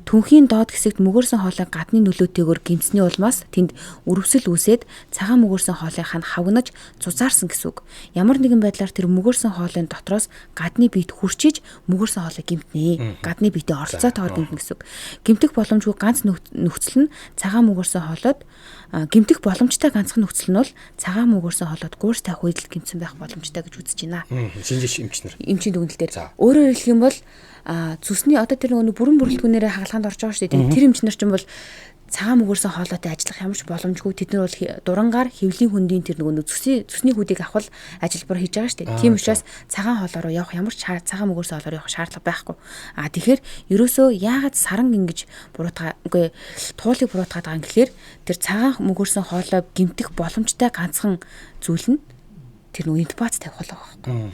Түнхийн доод хэсэгт мөгөөрсөн хоолой гадны нөлөөтэйгээр гимсний улмаас тэнд өрөвсөл үүсээд цагаан мөгөөрсөн хоолойх нь хавгнаж цузаарсан гэсэн үг. Ямар нэгэн байдлаар тэр мөгөөрсөн хоолойн дотроос гадны биед хүрчиж мөгөөрсөн хоолой гимтнэ. Гадны биедээ оролцоотойгоор гимтнэ гэсэн үг. Гимтэх боломжгүй ганц нөхцөл нь цагаан мөгөөрсөн хоолойд гимтэх боломжтой ганцхан нөхцөл нь бол цагаан мөгөөрсөн хоолойд гуурс тавих үед л гимтсэн байх боломжтой гэж үзэж байна. Шинжээч эмчнэр. Эмчийн дүгнэлтээр. Өөрөөр хэлэх юм бол зүсний одоо тэр нэг бүрэн бүрэлдэхүүнээрээ хагалгаанд орж байгаа шүү дээ. Тэр эмчнэр ч юм бол цагаан мөгөөрсөн хоолойтой ажиллах ямар ч боломжгүй. Тэд нар бол дурангаар хэвлийн хөндийн тэр нэг зүсний хүүдийг авах ажилбар хийж байгаа шүү дээ. Тийм учраас цагаан хоолой руу явах ямар ч цагаан мөгөөрсөн хоолой руу явах шаардлага байхгүй. Тэгэхээр ерөөсөө яагаад Саран ингэж буруутгаа туулыг буруутгаад байгаа юм гэхээр тэр цагаан мөгөөрсөн хоолой гимтэх боломжтой ганцхан зүйл нь тэр нэг интубац тавих болоо байхгүй.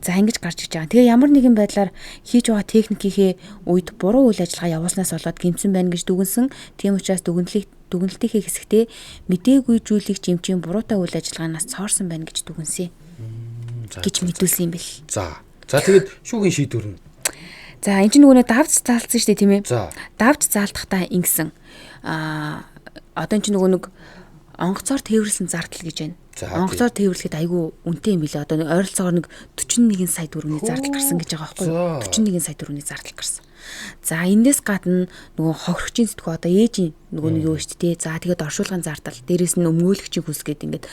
За ингэж гарч иж байгаа. Тэгээ ямар нэгэн байдлаар хийж байгаа техникийнхээ үед буруу үйл ажиллагаа явуулснаас болоод гэмсэн байна гэж дүгнсэн. Тийм учраас дүгнэлтийнхээ хэсэгтээ мдээгүй зүйлийг жимчийн буруутай үйл ажиллагаанаас цоорсон байна гэж дүгнсэн. Гэж мэдүүлсэн юм бэл. За тэгээд шүүхийн шийдвэр нь. За энэ чинь нөгөө давж заалцсан шүү дээ тийм ээ. Давж заалдахдаа ингэсэн. Одоо энэ чинь нөгөө онгоцоор тээвэрлсэн зардал гэж байна. Онгоцоор тээвэрлэхэд айгүй үнэтэй юм билээ. Одоо ойролцоогоор 41 сая төгрөгийн зардал гарсан гэж байгаа байхгүй юу? 41 сая төгрөгийн зардал гарсан. За эндээс гадна нөгөө хохирогчийн сэтгүү одоо ээжийн нөгөө нэг юу шүү дээ. За тэгээд оршуулгын зардал, дээрэс нь өмгөөлөгчийн хүс гэдэг ингээд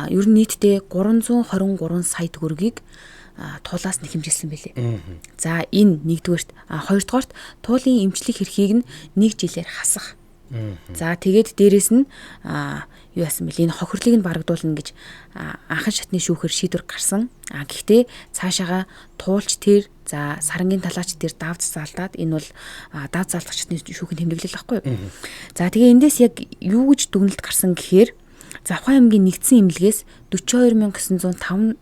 ер нь нийтдээ 323 сая төгрөгийг туулаас нь хэмжилсэн байлээ. За энэ нэгдүгээрт, хоёрдугаарт туулын эмчлэх эрхийг нь 1 жилээр хасах. За тэгээд дээрэс нь юу яасан бэл энэ хохирлыг нь барагдуулна гэж анхан шатны шүүхээр шийдвэр гарсан. Гэхдээ цаашаага туулч тэр за Сарангийн талаач тэр давж заалдаад энэ бол давж заалдах шатны шүүхийн тэмдэглэл байхгүй юу. За тэгээ эндээс яг юу гэж дүгнэлт гарсан гэхээр Завхан аймгийн нэгдсэн эмнэлгээс 42905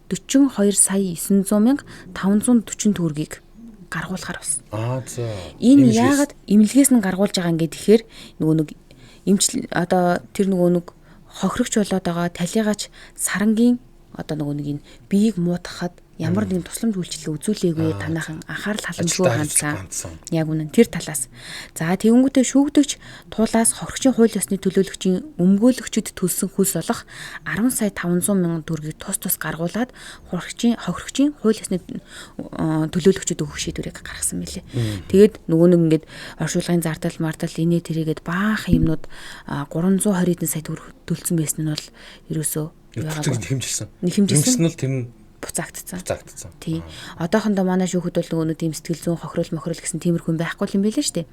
42 сая 900 мянга 540 төгрөгийг гаргуулахар болсон. За. Энэ яагаад эмнэлгээс нь гаргуулж байгаа юм гэхээр нөгөө нэг эмчил одоо тэр нөгөө нэг хохирогч болоод байгаа талигаач Сарангийн одоо нөгөө нэг энэ биеийг муутгахад ямар нэгэн тусламж үйлчилгээ үзүүлээгүй танаахан анхаарал халамжгүй хандсан. Яг үнэн тэр талаас. За тэгэнгүүтээ шүүгдэгч туулаас хохирогчийн хууль ёсны төлөөлөгчийн өмгөөлөгчөд төлсөн хөлс болох 10 сая 500 мянган төгрөгийг тус гаргуулад хохирогчийн хууль ёсны төлөөлөгчөд өгөх шийдвэрийг гаргасан мэлээ. Тэгээд нөгөө нэг ингээд оршуулгын зардал мартал инээ тэрийгэд баах юмнууд 320 сая төгрөг төлсөн байсан нь бол ерөөсөө хэмжилсэн. Хэмжилсэн нь бол тэр нь буцаагдсан. Тий. Одоохондоо манай шүүхэд бол нөгөө тийм сэтгэл зүйн хохирол мохирол гэсэн тиймэрхүү байхгүй юм байлээ шүү дээ.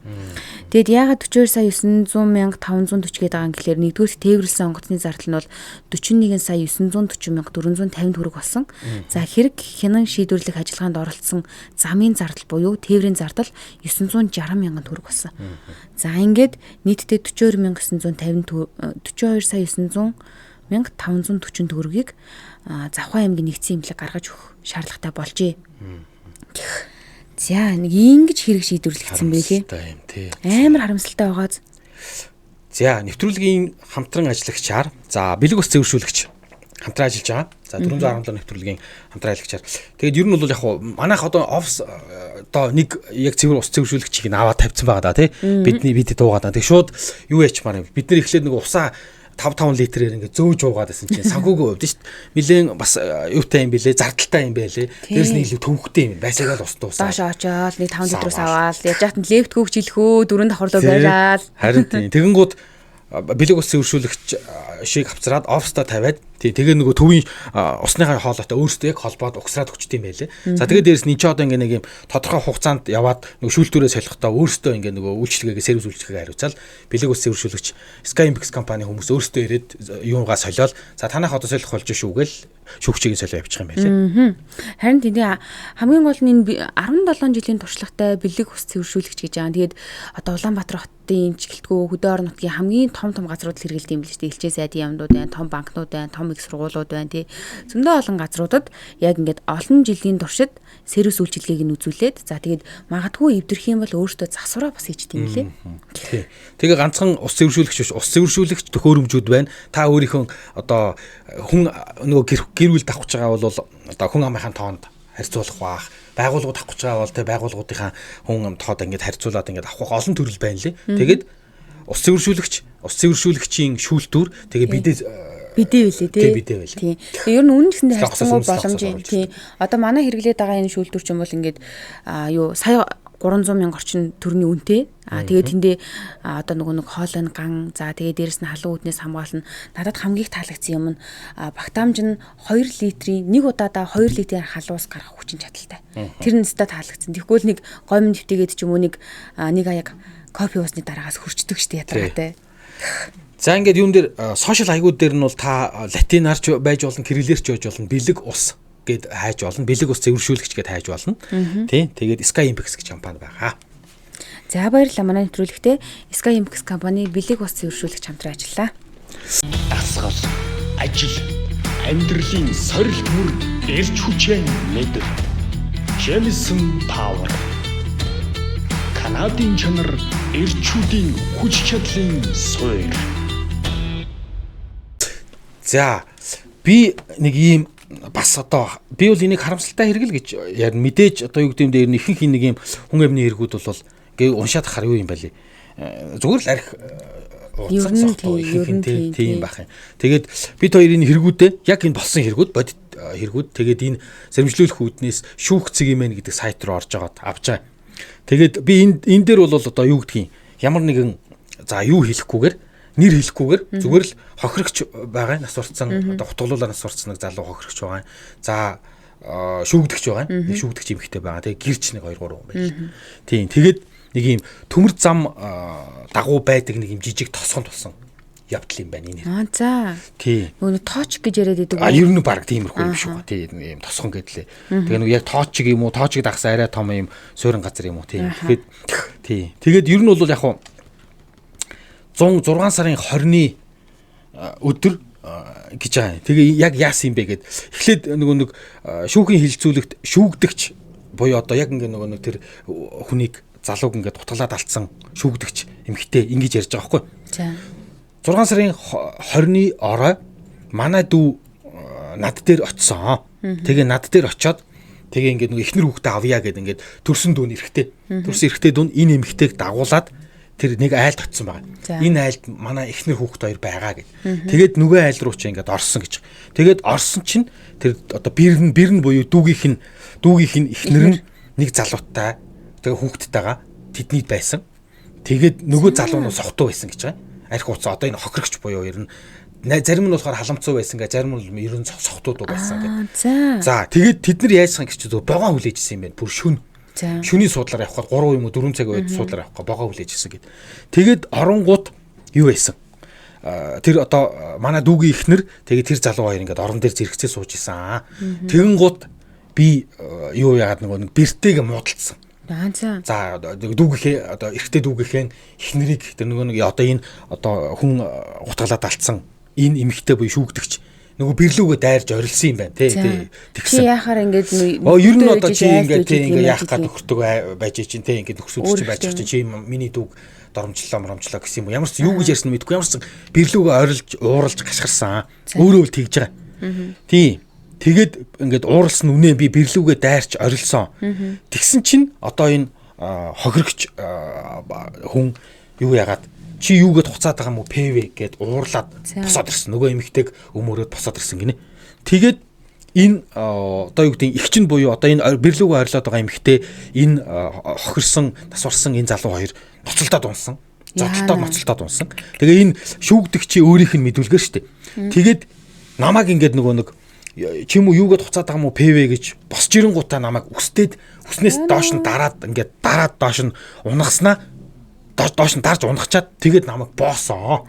Тэгэд яагаад 42 сая 900 мянга 540 гээд байгаа юм гэхээр нэгдүгээр тээвэрлсэн онгоцны зардал нь бол 41 сая 940 мянга 450 төгрөг болсон. За хэрэг хянан шийдвэрлэх ажиллагаанд оролцсон замын зардал буюу тээврийн зардал 960 мянган төгрөг болсон. За ингээд нийтдээ 42 сая 900 мянга 540 төгрөгийг Завхай аймгийн нэгдсэн имлэг гаргаж өгөх шаардлагатай болжээ. За нэг ингэж хэрэг шийдвэрлэгдсэн байлээ. Амар харамсалтай байгааз. За нэвтрүүлгийн хамтран ажиллагчаар за бэлэг ус цэвэршүүлэгч хамтран ажиллаж байгаа. За 417 нэвтрүүлгийн хамтран ажиллагчаар. Тэгээд ер нь бол яг манайх одоо офс одоо нэг яг цэвэр ус цэвэршүүлэгчийг аваад тавьсан байгаа да тий. Бид дуугаад. Тэг шууд юу яачмаар бид нэр эхлээд нэг усаа 5 литрээр ингээд зөөж уугаад байсан чинь санхүүгийн хувьд шүү дээ. Нилээн бас юутай юм бэлээ, зардалтай юм байлээ. Дээрс нь илүү төвхтэй юм. Байсагаад ус дуусаа. Доош очоод нэг 5 литраас аваад яаж яатан лефт гүгч хэлэхөө 4 давхарлуу байраад. Харин тийм. Тэгэнгүүт бэлэг ус цэвэршүүлэгч шиг хавцраад офста тавиад тэгээ нөгөө төвийн усныхаа хоолойтой өөрсдөө яг холбоод угсраад өгчт юм байлээ. За тэгээ дээрэс нь чи одоо ингээ нэг юм тодорхой хугацаанд яваад нөгөө шүүлтүүрээ солихдоо өөрсдөө ингээ нөгөө үйлчлэгээ сервис үйлчлэгээ хариуцаад бэлэг ус цэвэршүүлэгч Skyimpex компани хүмүүс өөрсдөө ирээд юугаа солиод за танах одоо солих болж шүү гэл шүүгчийг солио явуучих юм байлээ. Харин тийм хамгийн гол нь энэ 17 жилийн туршлагатай бэлэг ус цэвэршүүлэгч гэж байгаа. Тэгээд одоо Улаанбаатар хотын чиглэлтгөө хөдөө орон нутгийн хамгийн том газрууд хэрэгэлдэг юм л шүү дээ. Элчээ сайдын яамнууд байна, том банкнууд байна, том их сургуулиуд байна тий. Зөндөө олон газруудад яг ингээд олон жилийн туршид сервис үйлчилгээг нь үзүүлээд за тэгээд магадгүй эвдэрх юм бол өөртөө засвараа бас хийчихдээ юм лээ. Тий. Тэгээ ганцхан ус цэвэршүүлэгч ус цэвэршүүлэгч төхөөрөмжүүд байна. Та өөрийнхөө одоо хүн нөгөө гэр бүл давхж байгаа бол одоо хүн амынхаа тоонд харьцуулах баах. Байгууллагууд авах гэж байгаа бол тэ байгууллагуудынхаа хүн ам тоод ингээд харьцуулаад ингээд авах олон төрөл байна лээ. Тэгээд ус цэвэршүүлэгчийн шүүлтүүр тэгээ бидээ үлээ тий. Тэгээ ер нь үнэн гэсэндээ харьцангуй боломж юм тий. Одоо манай хэрэглээд байгаа энэ шүүлтүүр чинь бол ингээд сая 300 мянга орчим төгрөгийн үнэтэй. Тэгээд тэндээ одоо нэг хоолой ган за тэгээд дээрэс нь халуун үүднээс хамгаална. Надад хамгийн их таалагдсан юм нь багтаамж нь 2 литрийн нэг удаадаа 2 литрийн халуус гаргах хүчин чадалтай. Тэр нь өстой таалагдсан. Тэгэхгүй л нэг гомн нэвтгээд ч юм уу нэг аяг кофе уусны дараагаас хөрчдөг штэ ядаргатай. За ингээд юун дээр сошиал хаягууд дээр нь бол та латинаар ч байж болно, кириллээр ч байж болно, бэлэг ус гэд хайж болно. Бэлэг ус цэвэршүүлэгч гэд хайж болно. Тий. Тэгээд Skyimpex гэж компани байгаа. За баярлалаа манай нэвтрүүлэгтээ Skyimpex компани бэлэг ус цэвэршүүлэгч хамтран ажиллаа. Дасгал, ажил, амьдралын сорилт мөр эрч хүчээ мэдэр. Jameson Power. Канадын чанар эрчүүдийн хүч чадлын суурь. За би нэг ийм бас одоо би бол энийг харамсалтай хэрэг л гэж яг мэдээж одоо юу гэдэг юм дээр нь ихэнх нэг юм хүн амны хэрэгүүд бол гээ уншаад хахаар юу юм бэ лээ. Зүгээр л арх тийм байх юм. Тэгээд бид хоёрын хэрэгүүдээ яг энэ болсон хэрэгүүд бодит хэрэгүүд тэгээд энэ сэрэмжлүүлэх үүднээс шүүх цэгэмэн гэдэг сайт руу орж агаад авч байгаа. Тэгээд би энэ дээр бол одоо юу гэдгийг ямар нэгэн за юу хэлэхгүйгээр нэр хэлэхгүйгээр зүгээр л хохирогч байгаа нас урцсан одоо хутгалуулаа нас урцсан нэг залуу хохирогч байгаа. За шүүгдэгч байгаа. Нэг шүүгдэгч эмэгтэй байгаа. Тэгээ гэрч нэг 2 3 хүн байна. Тийм. Тэгээд нэг юм төмөр зам дагуу байдаг нэг юм жижиг тосгонд болсон явдал юм байна энэ. За. Тийм. Нөгөө тооч гэж яриад байдаг. Ер нь баг тиймэрхүү юм шүү. Тийм юм тосгон гэдлээ. Тэгээ нэг яг тоочиг юм уу, тоочиг дагсан арай том юм суурин газар юм уу тийм. Тэгэхэд тийм. Тэгээд ер нь бол яг хуу 106 сарын 20-ны өдөр гэж байгаа. Тэгээ яг яасан юм бэ гэд эхлээд нэг шүүхийн хилцүүлэгт шүүгдэгч буюу одоо яг ингээ нэг тэр хүнийг залууг ингээ тутгалаад алдсан шүүгдэгч эмэгтэй ингэж ярьж байгаа байхгүй. За. 6 сарын 20-ны орой манай дүү над дээр очисон. Тэгээ над дээр очиод тэгээ ингээ нэг эхнэр хүүхдээ авъя гэд ингээ төрсөн дүүн эрэхтэй. Төрсөн эрэхтэй дүүн энэ эмэгтэйг дагуулад тэр нэг айлд очисон байгаа. Энэ айлд манай эхнэр хүүхд хоёр байгаа гэд. Тэгээд нөгөө айл руу ч ингээд орсон гэж. Тэгээд орсон чинь тэр одоо бэрн буюу дүүгийнх нь эхнэр нь нэг залуутай тэгээ хүүхдтэйгаа тэднийд байсан. Тэгээд нөгөө залуу нь сохтуу байсан гэж байгаа. Арх уцаа одоо энэ хохирогч буюу ер нь зарим нь болохоор халамцуу байсан гэ зарим нь ерөн цогтууд байсан За. гэ. За тэгээд тэд нар яасан гэж зөв богоо хүлээжсэн юм байна. Бүр шүн. Шүний суудлаар явах гээд 3 юм уу 4 цаг үед суудлаар явах гээд богоо хүлээжсэн гэд. Тэгээд оронгууд юу байсан? Тэр одоо манай дүүгийн ихнэр тэгээд тэр залуу хоёр ингээд орон дээр зэрэгцээ сууж исэн. Тэгэн гут би юу яагаад нэг бэртэйг муудалцсан. За дүүгийнхээ одоо эрэгтэй дүүгийнхээ ихнэрийг тэр нэг одоо энэ одоо хүн утгалаад алдсан энэ эмэгтэй буюу шүүгдэгч нөгөө бирлүүгээ дайрж орилсон юм байна тий. Тэгсэн. Чи яхаар ингээд ер нь одоо чи ингээд яах гээд нөхөртөг байж чинь тий ингээд нөхсөлдөж байж чинь чи миний дүүг доромжлоо гэсэн юм уу. Ямар ч юу гэж ярьсан нь мэдэхгүй. Ямар ч бирлүүгээ орилж ууралж гашгарсан. Өөрөө л тэгж байгаа. Тий. Тэгээд ингээд ууралсан үнэ би бирлүүгээ дайрч орилсон. Тэгсэн чинь одоо энэ хохирогч хүн юу яагаад чи юугээд хуцаад байгаа юм уу ПВ гэд уурлаад босоод ирсэн. Нөгөө эмэгтэйг өмөрөөд босоод ирсэн гинэ. Тэгээд энэ одоо юу гэдэг их чинь буюу одоо энэ бирлүүгээ орилоод байгаа эмэгтэй энэ хохирсон тасварсан энэ залуу хоёр ноцолдоод унсан. Ноцолдоод унсан. Тэгээ энэ шүүгдэгчи өөрийнх нь мэдүүлгээр штэ. Тэгээд намайг ингээд нөгөө нэг чи юм уу юугээд хуцаад байгаа юм уу ПВ гэж босч ирэнгуудаа намайг өснээс доош нь дараад доош нь унагаснаа доош нь дарж унахчаад тэгээд намайг боосон.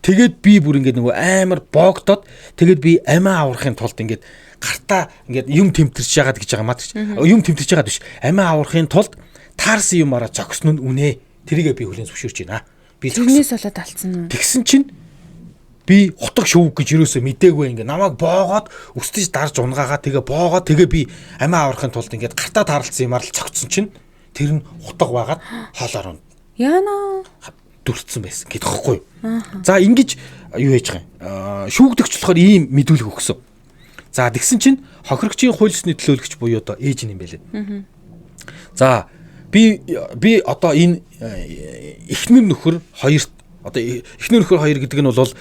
Тэгээд би бүр ингээд нөгөө амар боогдоод тэгээд би амиа аврахын тулд ингээд гартаа ингээд юм тэмтэрч яагаад гэж байгаа маа. Юм тэмтэрч яагаад биш. Амиа аврахын тулд таарсан юмараа зогсно нь үнэ. Тэрийгээ би хүлээн зөвшөөрч байна. Би тэрнээс болоод алдсан уу? Тэгсэн чинь би хутаг шүүг гэж юусоо мдээгүй ингээ намайг боогоод өстөж дарж унгаагаа тэгээ боогоод тэгээ би амиа аврахын тулд ингээд гартаа таарлцсан юмар л цогцсон чинь тэр нь хутаг байгаад хоолоор яана дүрцсэн байсан гэдэг хэвгүй. За ингэж юу яж байгаа юм. Шүүгдэгч болохоор ийм мэдүүлэг өгсөн. За тэгсэн чинь хохирогчийн хууль ёсны төлөөлөгч буюу одоо ээж юм байлээ. За би одоо энэ эхнэр нөхөр хоёрт одоо эхнэр нөхөр хоёр гэдэг нь бол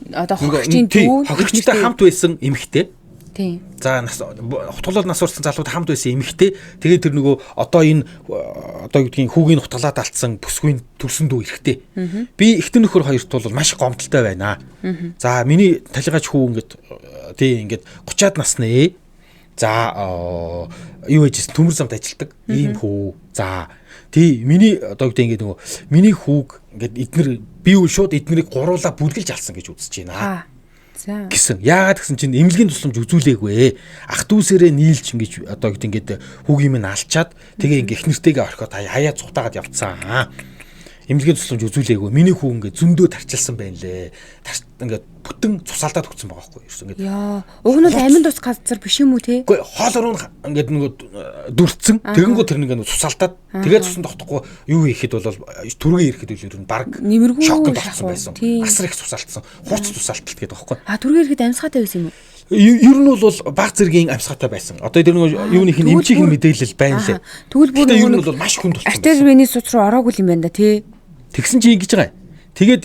одоо хохирогчийн дүү хохирогчтой хамт байсан эмэгтэй. Тийм. За хутгалаад нас урсан залууд хамт байсан эмэгтэй. Тэгээд тэр нөгөө одоо энэ одоо юу гэдгийг хүүгийн хутгалаад алдсан бүсгүй төрсөн дүү эрэхтэй. Би эхтэн нөхөр хоёрт бол маш гомдолтой байна. За миний талигаач хүү ингээд тий ингээд 30-аад насны. За юу ээжсэн төмөр замд ажилдаг ийм хүү. За тий миний одоо юу гэдэг нөгөө миний хүүг ингээд эднэр би шууд эднэрийг гуруулаа бүлгэлж алсан гэж үзэж байна. Гэсэн. Яагаад гэсэн чинь эмнэлгийн тусламж үзүүлээгүй. Ах дүүсээрээ нийлж ингэж одоо ингээд хүүгийн минь алчаад тэгээ ингээд эхнэртэйгээ орхиод хаяа цухтаагаад явцсан. Эмнэлгийн тусламж үзүүлээгүй. Миний хүү ингээд зөндөө тарчилсан байна лээ. Ингээд бүтэн цусаалдаад өгсөн байгаа байхгүй юу? Ингээд яа. Уг нь амин тус газар биш юм уу те? Үгүй хоолоор нь ингээд нөгөө дүрцэн. Тэгэнгүүт тэр ингээд цусаалдаад тэгээ цусан тогтохгүй юу хийхэд бол түргээ ирэхэд үл ер нь баг шокнд болсон байсан. Асар их цусаалтсан. Хуц цусаалталт гэдэг байхгүй юу? Түргээ ирэхэд амьсгаатай байсан юм уу? Ер нь бол баг зэргийн амьсгаатай байсан. Одоо тэр нөгөө юуных нь эмчийн мэдээлэл байна лээ. Тэгвэл бүр нөгөө бол маш хүнд болсон. Артерийн вений суц руу ороогүй юм байна да тий. Тэгсэн чи ингэж байгаа. Тэгээд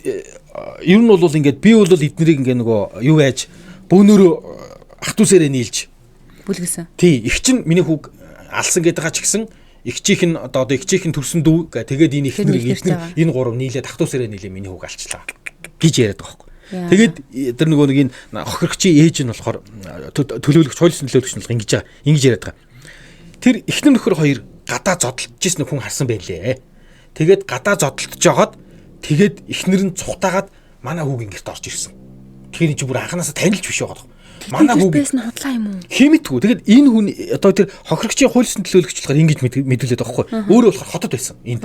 ер нь бол ингээд би бол эднэрийг ингээ нөгөө юу яаж бөөнөрөө ах дүүсээрээ нийлж бүлгэсэн. Тий, их чинь миний хүүг алсан гэдэг ха ч гэсэн ихчийнх нь одоо ихчийнх нь төрсөн дүү тэгээд энэ ихнэр энэ гурав нийлээд ах дүүсээрээ нийлээ миний хүүг алчлаа гэж яриад байгаа байхгүй. Тэгээд тэр нөгөө нэг энэ хохирогчийн ээж нь болохоор төлөөлөгч хуулийн төлөөлөгч нь ингэж байгаа. Ингэж яриад байгаа. Тэр эхнэр нөхөр хоёр гадаа зодтолж ирсэн хүн харсан байлээ. Тэгээд гадаа зодтолж жагаад тэгээд эхнэр нь цухтаагаад манай хүүгийн гэрт орж ирсэн. Тэгэхээр энэ ч бүр анханасаа танилж биш байгаа. Манай хүүг байсан худлаа юм уу? Хэмэтгүй. Тэгээд энэ хүн одоо тэр хохирогчийн хуулийн төлөөлөгч болохоор ингэж мэдүүлээд байгаа хгүй. Өөрөө болохоор хотод байсан. Энд.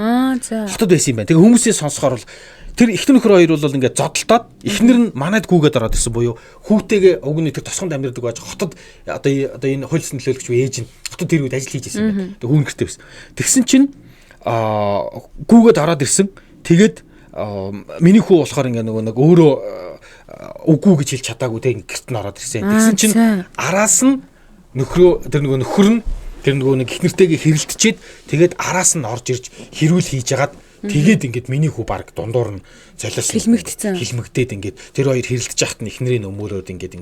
Хотод байсан юм байна. Тэгээд хүмүүсийн сонсохоор бол тэр эхнэр нөхөр хоёр бол ингээд зодтолтоод эхнэр нь манайд гүгээд ороод ирсэн буюу хүүтэйгээ уг нь тэр тосгонд амьдардаг байж хотод одоо энэ хуулийн төлөөлөгч ээж нь хотод тэр үед ажил хийж ирсэн юм байна. Тэгээд хүүн гэртээ байсан. Тэгсэн чинь гүгээд ороод ирсэн. Тэгээд миний хүү болохоор ингээ нэг өөрөө үгүй гэж хэлж чадаагүй тэг гэрт нь ороод ирсэн. Тэгсэн чинь араас нь нөхрөө тэр нөхөр нь тэр нэг ихнэртэйгээ хэрэлтчихэд тэгээд араас нь орж ирж хэрүүл хийж ягаад тэгээд ингээд миний хүү баг дундуур нь золиос хилмигдээд ингээд тэр хоёр хэрэлдэж яхад нь ихнэрийн өмөрөөд ингээд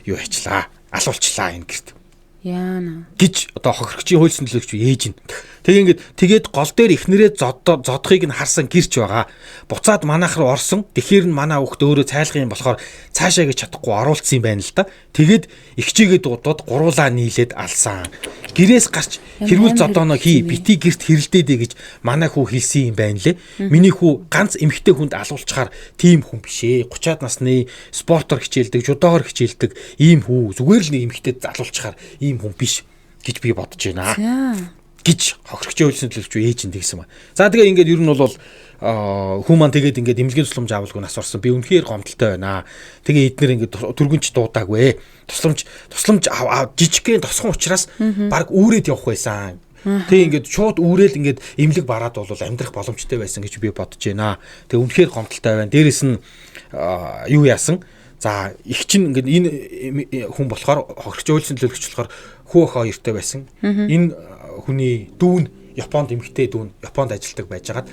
юу хийчлаа алуулчлаа энэ гэрт. Яана. Гэж одоо хохирогчийн хуулийн төлөөлөгч ээж нь Тэгээд гол дээр ихнэрээ зодохыг нь харсан гэрч байгаа. Буцаад манайх руу орсон. Тэгэхээр нь манай хүүхд өөрөө цайлгын болохоор цаашаа гэж чадахгүй оруулсан юм байна л да. Тэгээд ихчигээ дуудаад гуруулаа нийлээд алсан. Гэрээс гарч хэрүүл зодооно хий бити гэрт хэрэлдээдэ гэж манай хүү хэлсэн юм байна лээ. Миний хүү ганц эмэгтэй хүнд алуулчихаар тийм хүн биш ээ. 30-аад насны спортоор хичээлдэг, жудоогоор хичээлдэг ийм хүү. Зүгээр л нэг эмэгтэйд алуулчихаар ийм хүн биш гэж би бодож байна. Гэж хохирогчийн хуулийн төлөөлөгч ээж нь тэгсэн ба. За тэгээ ингээд ер нь бол хүн маань тэгээд ингээд эмнэлгийн тусламж авалгүй нас орсон. Би үнэхээр гомдолтой байна. Тэгээ эднэр ингээд түргэнч дуудаагүй. Тусламж жижигхэн тосхон учраас баг үүрээд явах байсан. Тэгээ ингээд шууд үүрэл ингээд эмнэлэг бараад бол амьдрах боломжтой байсан гэж би бодож байна. Тэгээ үнэхээр гомдолтой байна. Дээрэс нь юу яасан? За их чинь ингээд энэ хүн болохоор хохирогчийн хуулийн төлөөлөгч болохоор хүү ах хоёртой байсан. Энэ хүний дүүн Японд эмэгтэй дүүн Японд ажилладаг байжгаад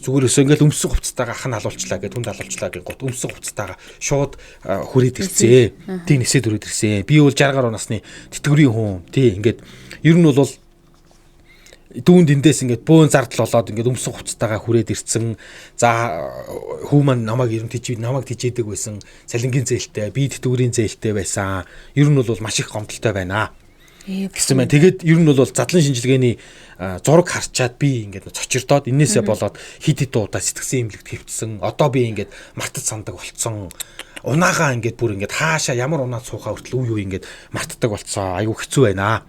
зүгээр өсөө ингээл өмсөн хувцастайгаа хан алуулчлаа гэд хүнд алуулчлаа гэх гот өмсөн хувцастайгаа шууд хүрээд ирцээ. Тийм нисээд хүрээд ирсэн. Би бол 60 гаруй насны тэтгэврийн хүн. Тийм ингээд ер нь бол дүүнд эндээс ингээд бөөн зардал болоод ингээд өмсөн хувцастайгаа хүрээд ирсэн. За хүү маань намайг ер нь тижээдэг байсан. Цалингийн зээлтэй, би тэтгэврийн зээлтэй байсан. Ер нь бол маш их гомдолтой байна. Гэсэн мэн тэгээд ер нь бол задлан шинжилгээний зураг харчаад би ингээд цочирдоод энээсээ болоод хид удаа сэтгсэн имлэгт хэвтсэн. Одоо би ингээд мартад сандаг болцсон. Унаагаа ингээд бүр ингээд хаашаа ямар унаад суухаа хүртэл үе ингээд мартдаг болцсон. Айгу хэцүү байна.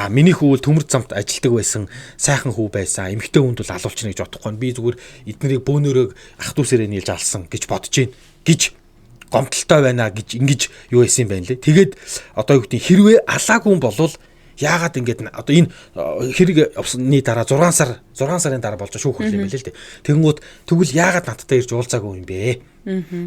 Миний хүү бол төмөр замт ажилдаг байсан. Сайхан хүү байсан. Эмэгтэй хүнд бол алуулчихна гэж бодохгүй. Би зүгээр эднэрийг бөөнөрөө ах дүүсээрээ нийлж алсан гэж бодож байна. Гэж гомдолтой байна гэж ингэж юу хийсэн юм байна лээ. Тэгээд одоо юу гэдэг хэрвээ алаагүй болвол яагаад ингэж одоо энэ хэрэг явсны дараа 6 сарын дараа болж шүүх хөл юм байна л дээ. Тэгэнгүүт тэгвэл яагаад надтай ирж уулзаагүй юм бэ?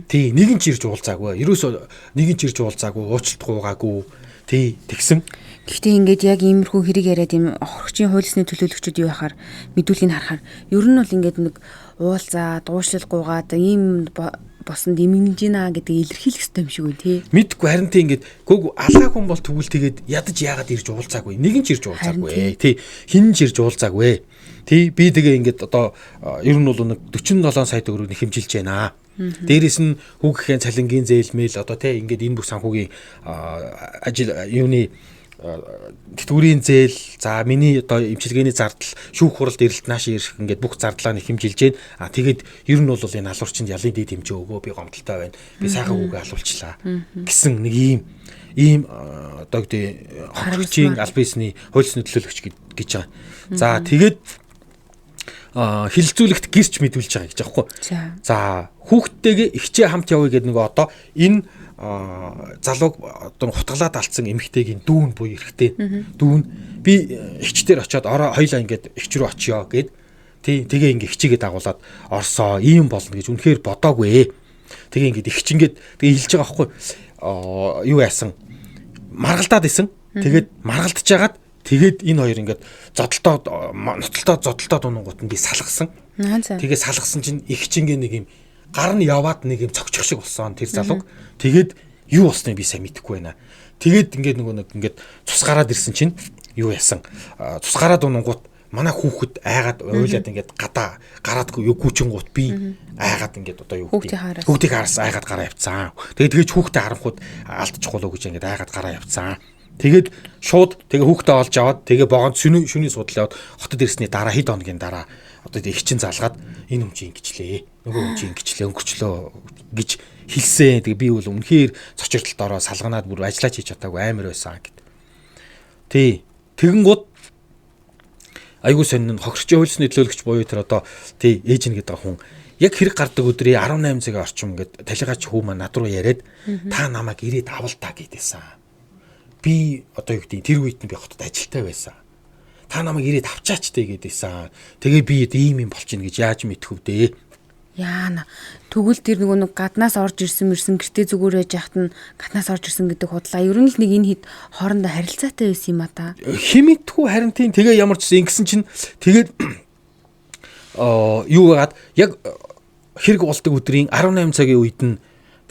Тий, нэгэн ч ирж уулзаагүй. Ерөөсөө нэгэн ч ирж уулзаагүй, уучлалт гуугаагүй. Тий, тэгсэн. Гэхдээ ингээд яг иймэрхүү хэрэг яриад ийм хохирогчийн хуулийн төлөөлөгчд юу яхаар мэдүүлгийг харахаар ер нь бол ингээд нэг уулзаа, дуушлал гуугаад ийм босонд имэнж гинэ гэдэг илэрхийлэх хэрэгтэй юм шиг үү тий. Мэдгүй харин тий ингээд гүг алаа хүн бол тэгвэл тэгээд ядаж яагаад ирж уулзаагүй. Нэгэн ч ирж уулзаагүй. Тий. Хин ч ирж уулзаагүй. Тий. Би тэгээ ингээд одоо ер нь бол нэг 47 сая төгрөг хэмжилж байна. Дээрээс нь хүүгийн цалингийн зээлмэл одоо тий ингээд энэ бүх санхүүгийн ажил юуны тэтгэврийн зээл за миний одоо эмчилгээний зардал шүүх хуралд эрэлт нааш ирэх ингээд бүх зардлаа нь хэмжилж байна. Тэгээд ер нь бол энэ алуурчинд ялын дэд хэмжээ өгөө би гомдолтой байна. Би сайхан үгээ алуулчлаа гэсэн нэг ийм одоо гэдэг хохирогчийн аль биесний хуулийн төлөөлөгч гэж байгаа. За тэгээд хилцүүлэгт гэрч мэдүүлж байгаа гэж аахгүй. За хүүхдтэйгээ ихчээ хамт явъя гэдэг нэг одоо энэ залууг одоо хутгалаад алдсан эмэгтэйгийн дүүн буюу эрэгтэй дүүн би ихчдэр очиод хоёлаа ингээд ихч рүү очиё гэд тэгээ ингээд ихчигээ дагуулад орсоо ийм болно гэж үнэхээр бодоогүй. Тэгээ ингээд ихч ингээд тэгээ хэлж байгаа байхгүй юу яасан маргалдаад исэн. Тэгээд маргалдаж жагаад тэгээд энэ хоёр ингээд зодтолтоо дунгууд нь би салгасан. Тэгээ салгасан чинь ихч ингээд нэг юм гар нь яваад нэг юм цогцох шиг болсон тэр залууг. Тэгээд юу болсныг би сайн мэдэхгүй байна. Тэгээд ингээд ингээд цус гараад ирсэн чинь юу яасан? Цус гараад унангууд манай хүүхэд айгаад уйлаад ингээд гараадгүй юу гүчингууд би айгаад ингээд одоо юу хүүхдийг хараас айгаад гараа явцсан. Тэгээд хүүхдээ харанхууд алдчихгүй лөө гэж ингээд айгаад гараа явцсан. Тэгээд шууд тэгээ хүүхдээ олж аваад тэгээ богонд шүний судал яваад хотод ирсний дараа хэд хоногийн дараа одоо их чин залгаад энэ юм чи ингэчлээ. Нөгөө юм чи ингэчлээ өнгөрчлөө гэж хэлсэн. Тэгээ би бол үнэхээр цочирдолд ороо салганаад бүр ажиллаж хийж чадаагүй амар байсан гэд. Тэгэн гууд айгуу сонин хохирогчийн хуулийн төлөөлөгч буюу тэр одоо ээж нь гэдэг хүн яг хэрэг гардаг өдрийн 18 цагийн орчим ингээд талигаач хүү маань над руу яриад та намайг ирээд авал та гэдээсэн. Би одоо юу гэдэг тэр үед нь би хотод ажилтаа байсан. Та намайг ирээд авчаач дээ гэдээсэн. Тэгээ би ийм юм болчихно гэж яаж мэдхүв дээ. Яана. Тэгвэл тэр нэг гаднаас орж ирсэн гэртээ зүгээр яж яхад нь гаднаас орж ирсэн гэдэг худлаа. Ер нь л нэг энэ хэд хоорондоо харилцаатай байсан юм а та. Химитгүй харин тийм тэгээ ямар ч ингэсэн чинь тэгээд юу гаад яг хэрэг болдог өдрийн 18 цагийн үед нь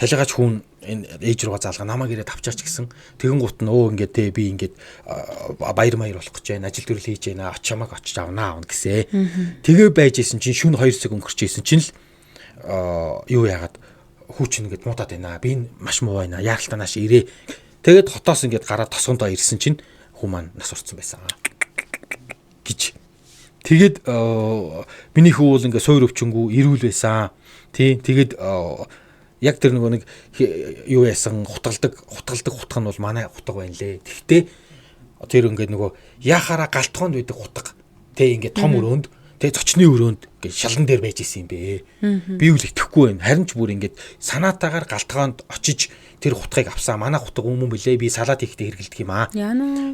талигаач хүн энэ ээж руугаа заалга намайг ирээд авчаач гэсэн. Тэгэн гут нь ингээд те би ингээд баяр маяр болох гэж байна. Ажил төрөл хийж байна. Чамайг очиж авнаа гэсээ. Тэгээ байж исэн чинь шөнө 2 цаг өнгөрч исэн чинь л юу яагаад хүүчин ингээд муудаад байна. Би маш муу байна. Яаралтай нааш ирээ. Тэгээд хотоос ингээд гараад тосгондоо ирсэн чинь хүн маань нас урцсан байсан гэж. Тэгээд миний хүү бол ингээд суур өвчнгүү ирүүл байсан. Тий. Тэгээд яг тэр нэг юу яасан хутгалдаг хутга нь бол манай хутга байна лээ. Тэгтээ тэр ингээд нөгөө яхаараа галтгоонд байдаг хутга. Тэ ингээд том өрөөнд тэ зочны өрөөнд ингээд шалан дээр байж исэн юм бэ. Би үл итгэхгүй байна. Харин ч бүр ингээд санаатаагаар галтгоонд очиж тэр хутгыг авсаа. Манай хутга өмнө билээ. Би салат хийхдээ хэргэлдэг юм аа.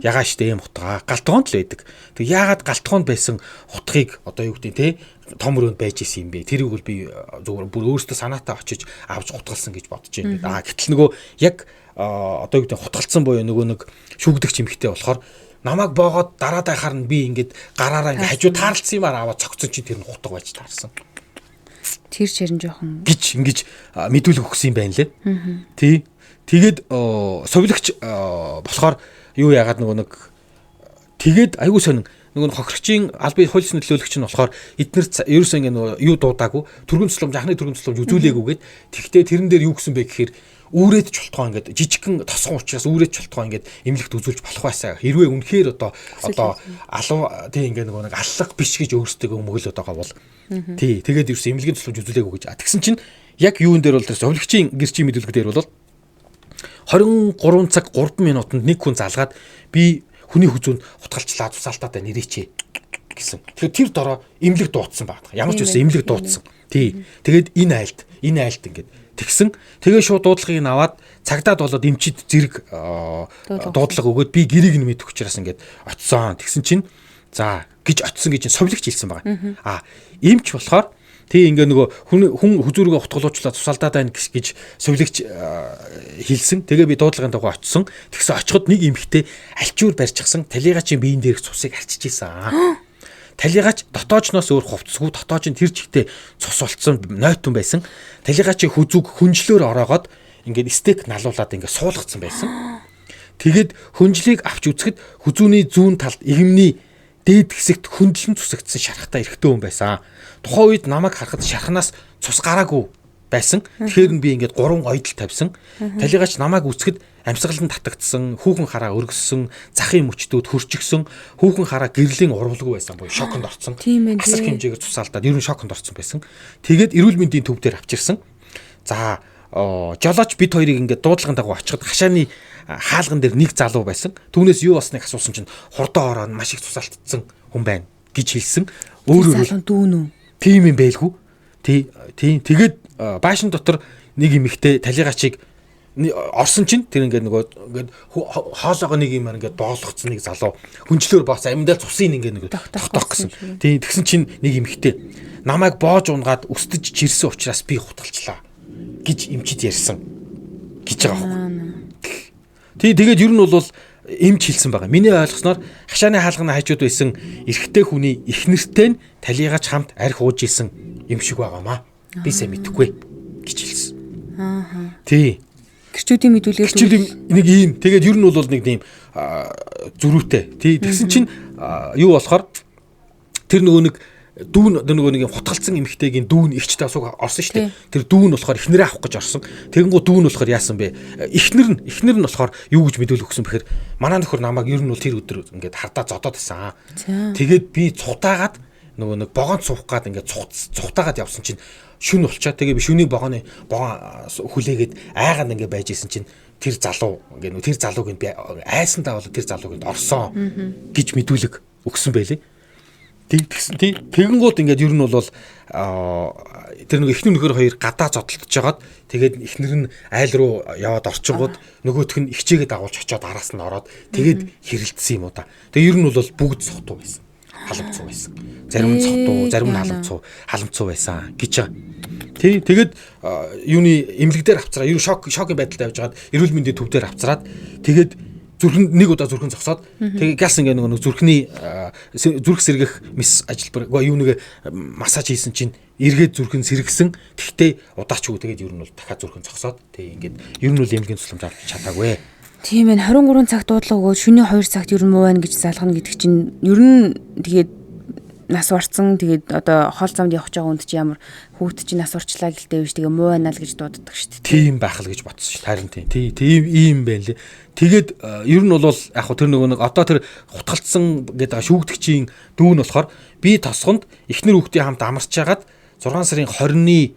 Ягаа штэ юм хутга. Галтгоонд л байдаг. Тэг яагаад галтгоонд байсан хутгыг одоо юу гэдэг те том өрөөнд байж исэн юм бэ. Тэрийг бол би зүгээр бүр өөрөөсөө санаатаа очиж авч хутгалсан гэж бодож байна. Гэтэл нөгөө яг одоо юу гэдэг хутгалцсан буюу нөгөө нэг шүгдэх чимхтэй болохоор намайг боогоод дараад байхаар нь би ингээд гараараа ингээд хажуу таарлцсан юмар аваад цогцсон чинь тэр нь хутга байж таарсан. Тэр чирэн жоохон гэж ингэж мэдүүлэг өгсөн юм байна лээ. Тий. Тэгээд совлогч болохоор юу яагаад нөгөө нэг тэгээд аягүй сонин нөгөө хохирогчийн албан хуулийн төлөөлөгч нь болохоор эднэр ерөөсөө ингэ нөгөө юу дуудаагүй түргэн цэцлэмж анхны түргэн цэцлэмж үзүүлээгүйгээд тэгтээ тэрэн дээр юу гэсэн бэ гэхээр үүрээд чултгоо ингээд жижигхэн тосгон учраас үүрээд чултгоо ингээд эмнэлэгт үзүүлж болох байсаа хэрвээ үнэхээр одоо алуу тий ингээд нөгөө нэг аллах биш гэж өөрсдөө өмгөөлөд байгаа бол тий тэгээд ерөөсөө эмнэлгийн цэцлэмж үзүүлээгүү гэж тэгсэн чинь яг юун дээр бол тэр совлогчийн гэрчийн мэдүүлэг дээр бол 23 цаг 3 минутанд нэг хүн залгаад би хүний хүзүүнд хутгалчлаа тусаалтаа нэрээчээ гэсэн. Тэгэхээр тэр дороо эмнэлэг дуудсан байна. Ямар ч үсэн эмнэлэг дуудсан. Тий. Тэгээд энэ айлт ингээд тэгсэн. Тэгээ шууд дуудлагыг нь аваад цагдаад болоод эмчид зэрэг дуудлага өгөөд би гэрийг нь мэдэх учраас ингээд очисон. Тэгсэн чинь за гэж очисон гэж совлогч хэлсэн байгаа. Эмч болохоор тий ингээ нөгөө хүн хүзүүргээ хутгалуучлаа тусалдаад байна гэж совлогч хэлсэн. Тэгээ би дуудлагын дагуу очисон. Тэгсэн очиход нэг эмхтэй альчуур барьчихсан талигачийн биеийн дээрх цусыг арчиж ийсэн. Талигаач дотоочноос өөр хувцсгүй дотооч нь тэр чигтээ цус болцсон нойтон байсан. Талигаачийн хүзүүг хүнжлөөр ороогоод ингээд стек налуулаад ингээд суулгацсан байсан. Тэгэд хүнжлийг авч үзэхэд хүзүүний зүүн талд игэмний дээд хэсэгт хөндлөн цусагдсан шархтай эрэгтэй хүн байсан. Тухайн үед намайг харахад шарханаас цус гараагүй байсан. Тэгэхээр би ингээд 3 ойдол тавьсан. Талигаач намайг үсгэд амьсгалан татагдсан, хүүхэн хараа өргөссөн, захын мөчтүүд хөрчигсөн, хүүхэн хараа гэрлийн урвалгүй байсан буюу шоконд орсон. Асар хэмжээгээр цусаалдаад ер нь шоконд орсон байсан. Тэгээд эрүүл мэндийн төв дээр авчирсан. За жолооч бид хоёрыг ингээд дуудлагын дагуу очиход хашааны хаалган дээр нэг залуу байсан. Түүнээс юу болсныг асуусан чинь хурдан ороод маш их цусаалтцсан хүн байна гэж хэлсэн. Өөрөөр дүүн үү? Тийм юм байлгүй. Тий. Тэгээд баашин дотор нэг эмэгтэй талигачийг орсон чинь тэр ингээд нөгөө ингээд хоолоогоо нэг юм ингээд доолгоцсон нэг залуу хүнчлөөр боос амьдаа цусын ингээд нэг тогтоох гэсэн. Тийм тэгсэн чинь нэг эмэгтэй намайг боож унгаад өстөж чирсэн учраас би хутгалчлаа гэж эмчид ярьсан гэж байгаа юм. Тийм тэгээд ер нь бол эмч хэлсэн байгаа. Миний ойлгосноор хашааны хаалганы хажууд байсан эрэгтэй хүний их нэртэй нь талигаач хамт арх ууж исэн юм шиг байгаамаа. Би сайн мэдэхгүй гэж хэлсэн. Тий. Гэрчүүдийн мэдүүлгээр нэг ийм тэгээд ер нь бол нэг тийм зөрүүтэй. Тий. Тэгсэн чинь юу болохоор тэр нөгөө нэг дүүн нөгөө нэг хутгалцсан эмэгтэйгийн дүүн ихчтэй асууг орсон шүү дээ. Тэр дүүн болохоор эхнэрээ авах гэж орсон. Тэгэнгүү дүүн болохоор яасан бэ? Эхнэр нь болохоор юу гэж мэдүүлэх өгсөн бэхээр манай нөхөр намайг ер нь бол тэр өдөр ингээд хардаа зодоод байсан. Тэгээд би цухтаагаад нөгөө нэг богонд суух гад ингээд цухтаагаад явсан чинь шүн болчоо. Тэгээ би шүний богон хүлээгээд айгаад ингээд байж исэн чинь тэр залуу ингээд тэр залууг нь би айсандаа бол тэр залууг нь орсон гэж мэдүүлэг өгсөн байлээ. Тэгэнгүүт ингээд ер нь бол тэр нэг эхнэр нөхөр хоёр гадаа зодтолтож жагаад тэгээд эхнэр нь айл руу яваад орчингууд нөгөөх нь ихчээгээ дагуулж очиод араас нь ороод тэгээд хэрэлдсэн юм уу та. Тэгээ ер нь бол бүгд сохтуу байсан. Халамцуу байсан. Зарим нь сохтуу, зарим нь халамцуу байсан гэж байгаа. Тэгээд юуны эмнэлэг дээр авцраа, ер нь шокийн байдалтай явж байгаад эрүүл мэндийн төв дээр авцраад тэгээд зүрхэн нэг удаа зүрхэн зогсоод тэгээ гялс ингээ нэг зүрхний зүрх сэргэх мис ажилбар юу нэг массаж хийсэн чинь эргээд зүрхэн сэргсэн. Тэгтээ удаач үү тэгээд ер нь бол дахиад зүрхэн зогсоод тэгээ ингээд ер нь бол эмнэлгийн тусламж авч чадаагүй. Тийм ээ 23 цаг дуудлага өгөөд шөнийн 2 цагт ер нь муу байна гэж залгана гэдэг чинь ер нь тэгээд нас барцсан тэгээд одоо хоол замд явах байгаа хүнд чи ямар хүүхэд чи нас урчлаа гэлтэй биш тэгээ муу байна л гэж дууддаг шүү дээ. Тийм байх л гэж бодсон шүү. Харин тийм ийм байна лээ. Тэгээд ер нь бол яг хөө тэр нөгөө нэг одоо тэр хутгалцсан гэдэг шүүгдэгчийн дүү нь болохоор би тосгонд эхнэр хүүхдийн хамт амарч жагаад 6 сарын 20-ны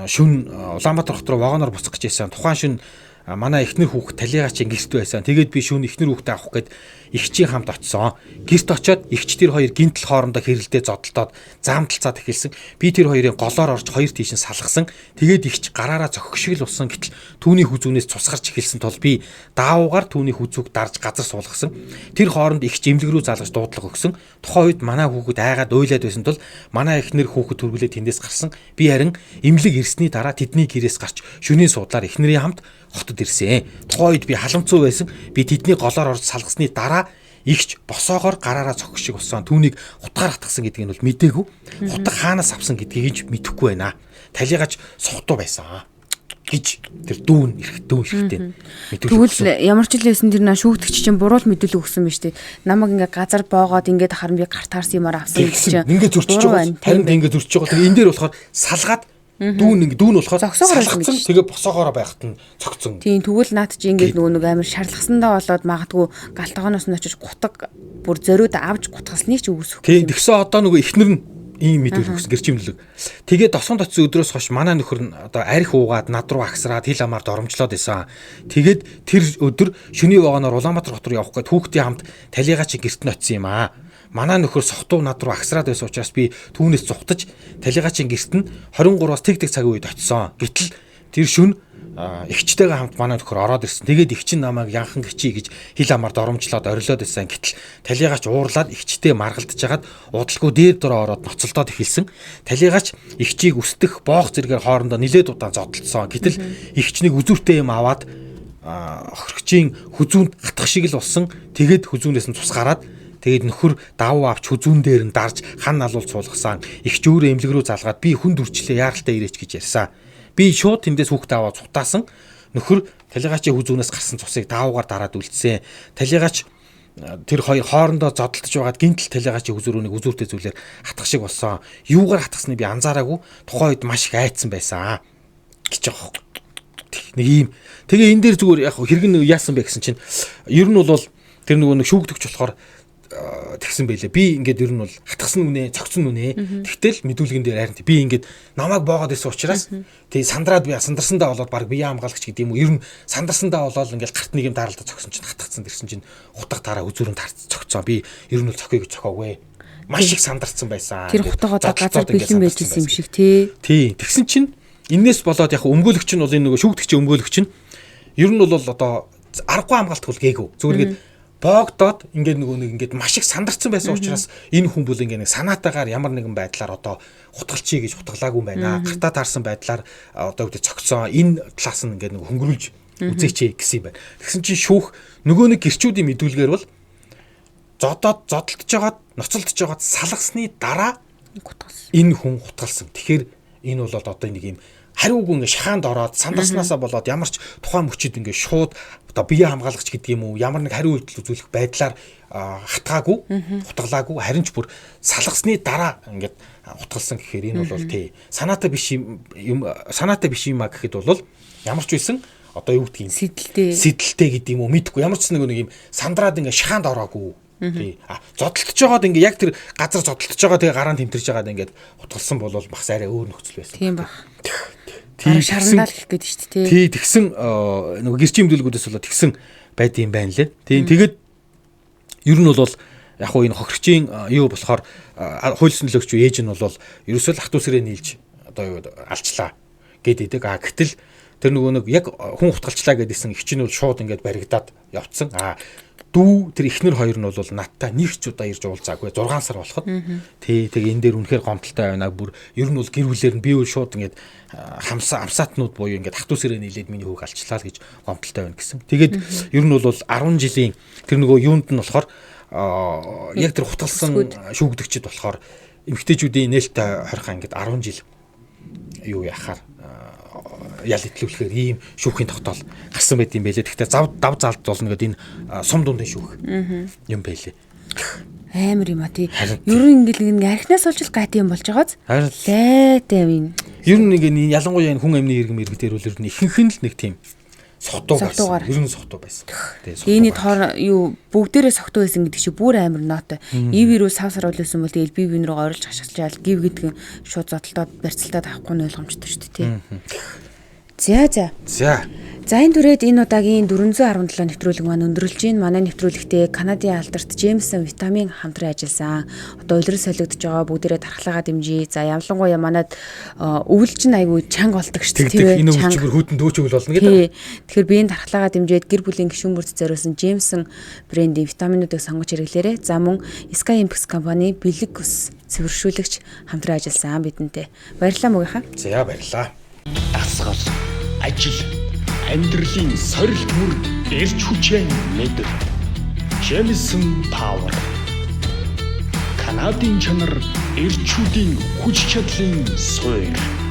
шөнө Улаанбаатар хот руу вагоноор буцах гэж байсан. Тухайн шөнө манай эхнэр хүүхэд талигаачийн гэрт байсан. Тэгээд би шөнө эхнэр хүүхдээ авах гээд эгчийн хамт очсон. Гэрт очиод эгч тэр хоёр гинтл хоорондоо хэрэлдээ зодтолдоод заамталцаад эхэлсэн. Би тэр хоёрын голоор орж хоёр тийш нь салгасан. Тэгээд эгч гараараа зохих шиг л болсон. Гэтэл түүний хүзүүнээс цусгарч эхэлсэн тул би даавуугаар түүний хүзүүг дарж газар суулгасан. Тэр хооронд эгч эмнэлэг рүү залгаж дуудлага өгсөн. Тухайн үед манай хүүхэд айгаад уйлаад байсан тул манай эхнэр хүүхэд төргөлөө тэндээс гарсан. Би харин эмнэлэг ирсний дараа тэдний гэрээс гарч шөнийн суудлаар эхнэрийн хамт хотод ирсэн. Тухайн үед би халамцуу байсан. Би тэдний голоор орж салгасны дараа игч босоогоор гараараа цохих шиг болсон. Түүнийг хутгаар хатгсан гэдгийг нь бол мэдээгүй. Хутга хаанаас авсан гэдгийг ч мэдэхгүй байна. Талигач сухтуу байсан гэж тэр дүүн ирэхтэй мэдүүлсэн. Тэгвэл ямар ч л байсан тэр шүүгдэгч чинь буруул мэдүүлэг өгсөн биз дээ. Намайг ингээ газар боогоод ингээд харин би гарт харсан юмар авсан гэж чинь ингээ зөрчиж байгаа. Харин ингээ зөрчиж байгаа. Тэгээ энэ дээр болохоор салгаад дүүн болохоор салгацсан. Тэгээ босоогоор байхад нь цогцсон. Тийм тэгвэл наад чи ингээд нөгөө амар шарлахсандаа болоод магадгүй галтгооноос нь очиж гутаг бүр зориуд авч гутгасныг ч үүсэх. Тийм тэгсэн одоо нөгөө эхнэр нь ийм мэдүүлэг өгсөн гэрчимлэг. Тэгээ тосгонд очисон өдрөөс хойш манай нөхөр нь одоо арх уугаад над руу агсраад хил амаар доромжлоод байсан. Тэгээд тэр өдөр шөнийн вагоноор Улаанбаатар хот руу явах гээд хүүхдийн хамт талигаачийн гэрт нь очисон юм аа. Манай нөхөр сохтуу над руу агсраад байсан учраас би түүнээс зугтаж талигаачийн гэрт нь 23-аас тэг цаг үед очисон. Гэтэл тэр шөнө эгчтэйгээ хамт манай нөхөр ороод ирсэн. Тэгээд эгч нь намайг янхан гिचий гэж хил амаар доромжлоод орилоод байсан. Гэтэл талигач уурлаад эгчтэй маргалдаж хагаад удалгүй дээр дөрөө ороод ноцолдоод эхэлсэн. Талигач эгчийг үстэх боох зэрэгээр хоорондоо нилээд удаан зодтолцсон. Гэтэл эгч нэг үзүүртэй юм аваад охирогчийн хүзүүнд хатах шиг л болсон. Тэгээд хүзүүнээс нь цус гараад тэгээд нөхөр давуу авч хүзүүн дээр нь дарж хан налуул цуулгасан. Эгч өөрөө эмнэлэг рүү залгаад би хүнд үрчлээ яаралтай ирээч гэж ярьсан. Би шууд тэндээс хүүхдээ аваад цутаасан. Нөхөр талигаачийн хүзүүнээс гарсан цусыг даавуугаар дараад үлдсэн. Талигач тэр хоёр хоорондоо зодтолж байгаад гинтл талигаачийн хүзүүрүүнийг үзүүртэй зүйлээр хатах шиг болсон. Юугаар хатгасныг би анзаараагүй. Тухайн үед маш их айцсан байсан гэж байгаа. Нэг юм. Тэгээ энэ дээр зүгээр яг хэрэг нь яасан бэ гэсэн чинь ер нь бол тэр нөгөө нэг шүүгдэгч болохоор тэгсэн байлээ. Би ингээд ер нь бол хатгсан үнэ, цогцсон үнэ. Тэгтэл мэдүүлгэн дээр харин би ингээд намайг боогод исэн учраас тий сандраад би сандарсандаа болоод баг бие хамгаалагч гэдэг юм уу. Ер нь сандарсандаа болоод ингээд гарт нэг юм даралдаа цогсон чинь хатгцсан дэрсэн чинь хутга тараа үзүүрэн тарц цогцоо. Би ер нь бол цохийг цохоогүй. Маш их сандарсан байсан. Тэр хутгаа газар бэлэн байж исэн юм шиг тий. Тий. Тэгсэн чинь энээс болоод яг өмгөөлөгч нь бол энэ нөгөө шүүгдэгчийн өмгөөлөгч нь ер нь бол одоо аргагүй хамгаалт хөл гээгүй. Зүгээр ингээд боогдоод ингээд нөгөө нэг ингээд маш их сандарсан байсан учраас энэ хүн бол ингээд нэг санаатаагаар ямар нэгэн байдлаар одоо хутгалчий гэж хутгалаагүй байна. Гартаа таарсан байдлаар одоо үгдэ цогцсон. Энэ талаас нь ингээд нэг хөнгөрүүлж үзээч гэсэн юм байна. Тэгсэн чинь шүүх нөгөө нэг гэрчүүдийн мэдүүлгээр бол зодтолдож жагаад ноцолдож жагаад салгасны дараа энэ хүн хутгалсан. Тэгэхээр энэ бол одоо нэг юм хариугүй ингээ шахаанд ороод сандарснаасаа болоод ямар ч тухайн мөчид ингээ шууд одоо бие хамгаалагч гэдэг юм уу ямар нэг хариу үйлдэл үзүүлэх байдлаар хатгаагүй хутгалаагүй харин ч бүр салгасны дараа ингээд хутгалсан гэхээр энэ бол тий санаатай биш юм а гэхэд бол ямар ч байсан одоо юу гэдгийг сэдэлтэй гэдэг юм уу мэдгүй ямар ч нэг юм сандраад ингээ шахаанд ороогүй тий зодтолдож байгаад ингээ яг тэр газар зодтолдож байгаа тэгээ гараанд тэмтэрж байгаад ингээд хутгалсан бол бас арай өөр нөхцөл байсан тийм баг шарандаал гэх гээд шүү дээ тий тэгсэн нөгөө гэрчийн мэдүүлгүүдээс болоод тэгсэн байд юм байна лээ тий тэгээд ер нь бол яг хуу энэ хохирчийн юу болохоор хууль нөлөөгч ээж нь бол ерөөсөө л ах トゥ сэрээ нийлж одоо алчлаа гэдэг. Гэтэл тэр нөгөө нэг яг хүн хутгалчлаа гэдээсэн эгч нь бол шууд ингээд баригдаад явцсан. дүү тэр эхнэр хоёр нь бол надтай нэг ч удаа ирж уулзаагүй 6 сар болоход тэгээ энэ дээр үнэхээр гомдолтой байна. Бүр ер нь бол гэр бүлээр нь би үл шууд ингээд амсаатнууд буюу ингээд ах トゥ сэрээ нийлээд миний хүүг алчлаа л гэж гомдолтой байна гэсэн. Тэгээд ер нь бол 10 жилийн тэр нөгөө юунд нь болохоор яг тэр хутгалсан шүүгдэгчд болохоор эмэгтэйчүүдийн нээлттэй хорихоо ингээд 10 жил юу яхаар ял итлүүлэхээр ийм шүүхийн тогтоол гарсан байт юм байлээ. Гэхдээ дав заалт болно гэдэг энэ сум дундын шүүх юм байлээ. Амар юм а тий. Ер нь ингээд архинаас олж гайт юм болж байгааз. Лайтай юм. Ер нь ингээд ялангуяа энэ хүн амны иргэн мэрэгдэр бол ер нь ихэнх нь л нэг тийм согтуу байсан. Ер нь согтуу байсан. Эний тоор юу бүгдээрээ согтуу байсан гэдэг чинь бүр амар нотой. Ив ирүү савсар болсон бол тэгэл бие бин рүү орж хашгичаал гів гэдэг нь шууд зодтолтоод барьцалтаад авахгүй нь ойлгомжтой шүү дээ тий. За энэ түрээд энэ удаагийн 417 нэвтрүүлэг маань өндөрлж байна. Манай нэвтрүүлэгтээ Канадын алдарт Джеймсон витамин хамтран ажилласан. Одоо улирал солигдож байгаа бүгдээрээ тархлагаа дэмжиж. За явлангуяа манад өвөл чинь айгүй чанга болдог шүү дээ. Энэ өвөл чигээр хүйтэн дөөчөг болно гэдэг. Тэгэхээр биеийн тархлагаа дэмжиж гэр бүлийн гишүүн бүрт зориулсан Джеймсон брендийн витаминуудыг сонгож хэрэглээрэй. За мөн Sky Impix компани бэлэг ус цэвэршүүлэгч хамтран ажилласан бидэнтэй. Баярлалаа мөгийнхаа. За баярлалаа. Дасгал, ажил, амьдралын сорилт мөр эрч хүчээ мэдэр. Jameson Power. Канадын чанар эрчүүдийн хүч чадлын суурь.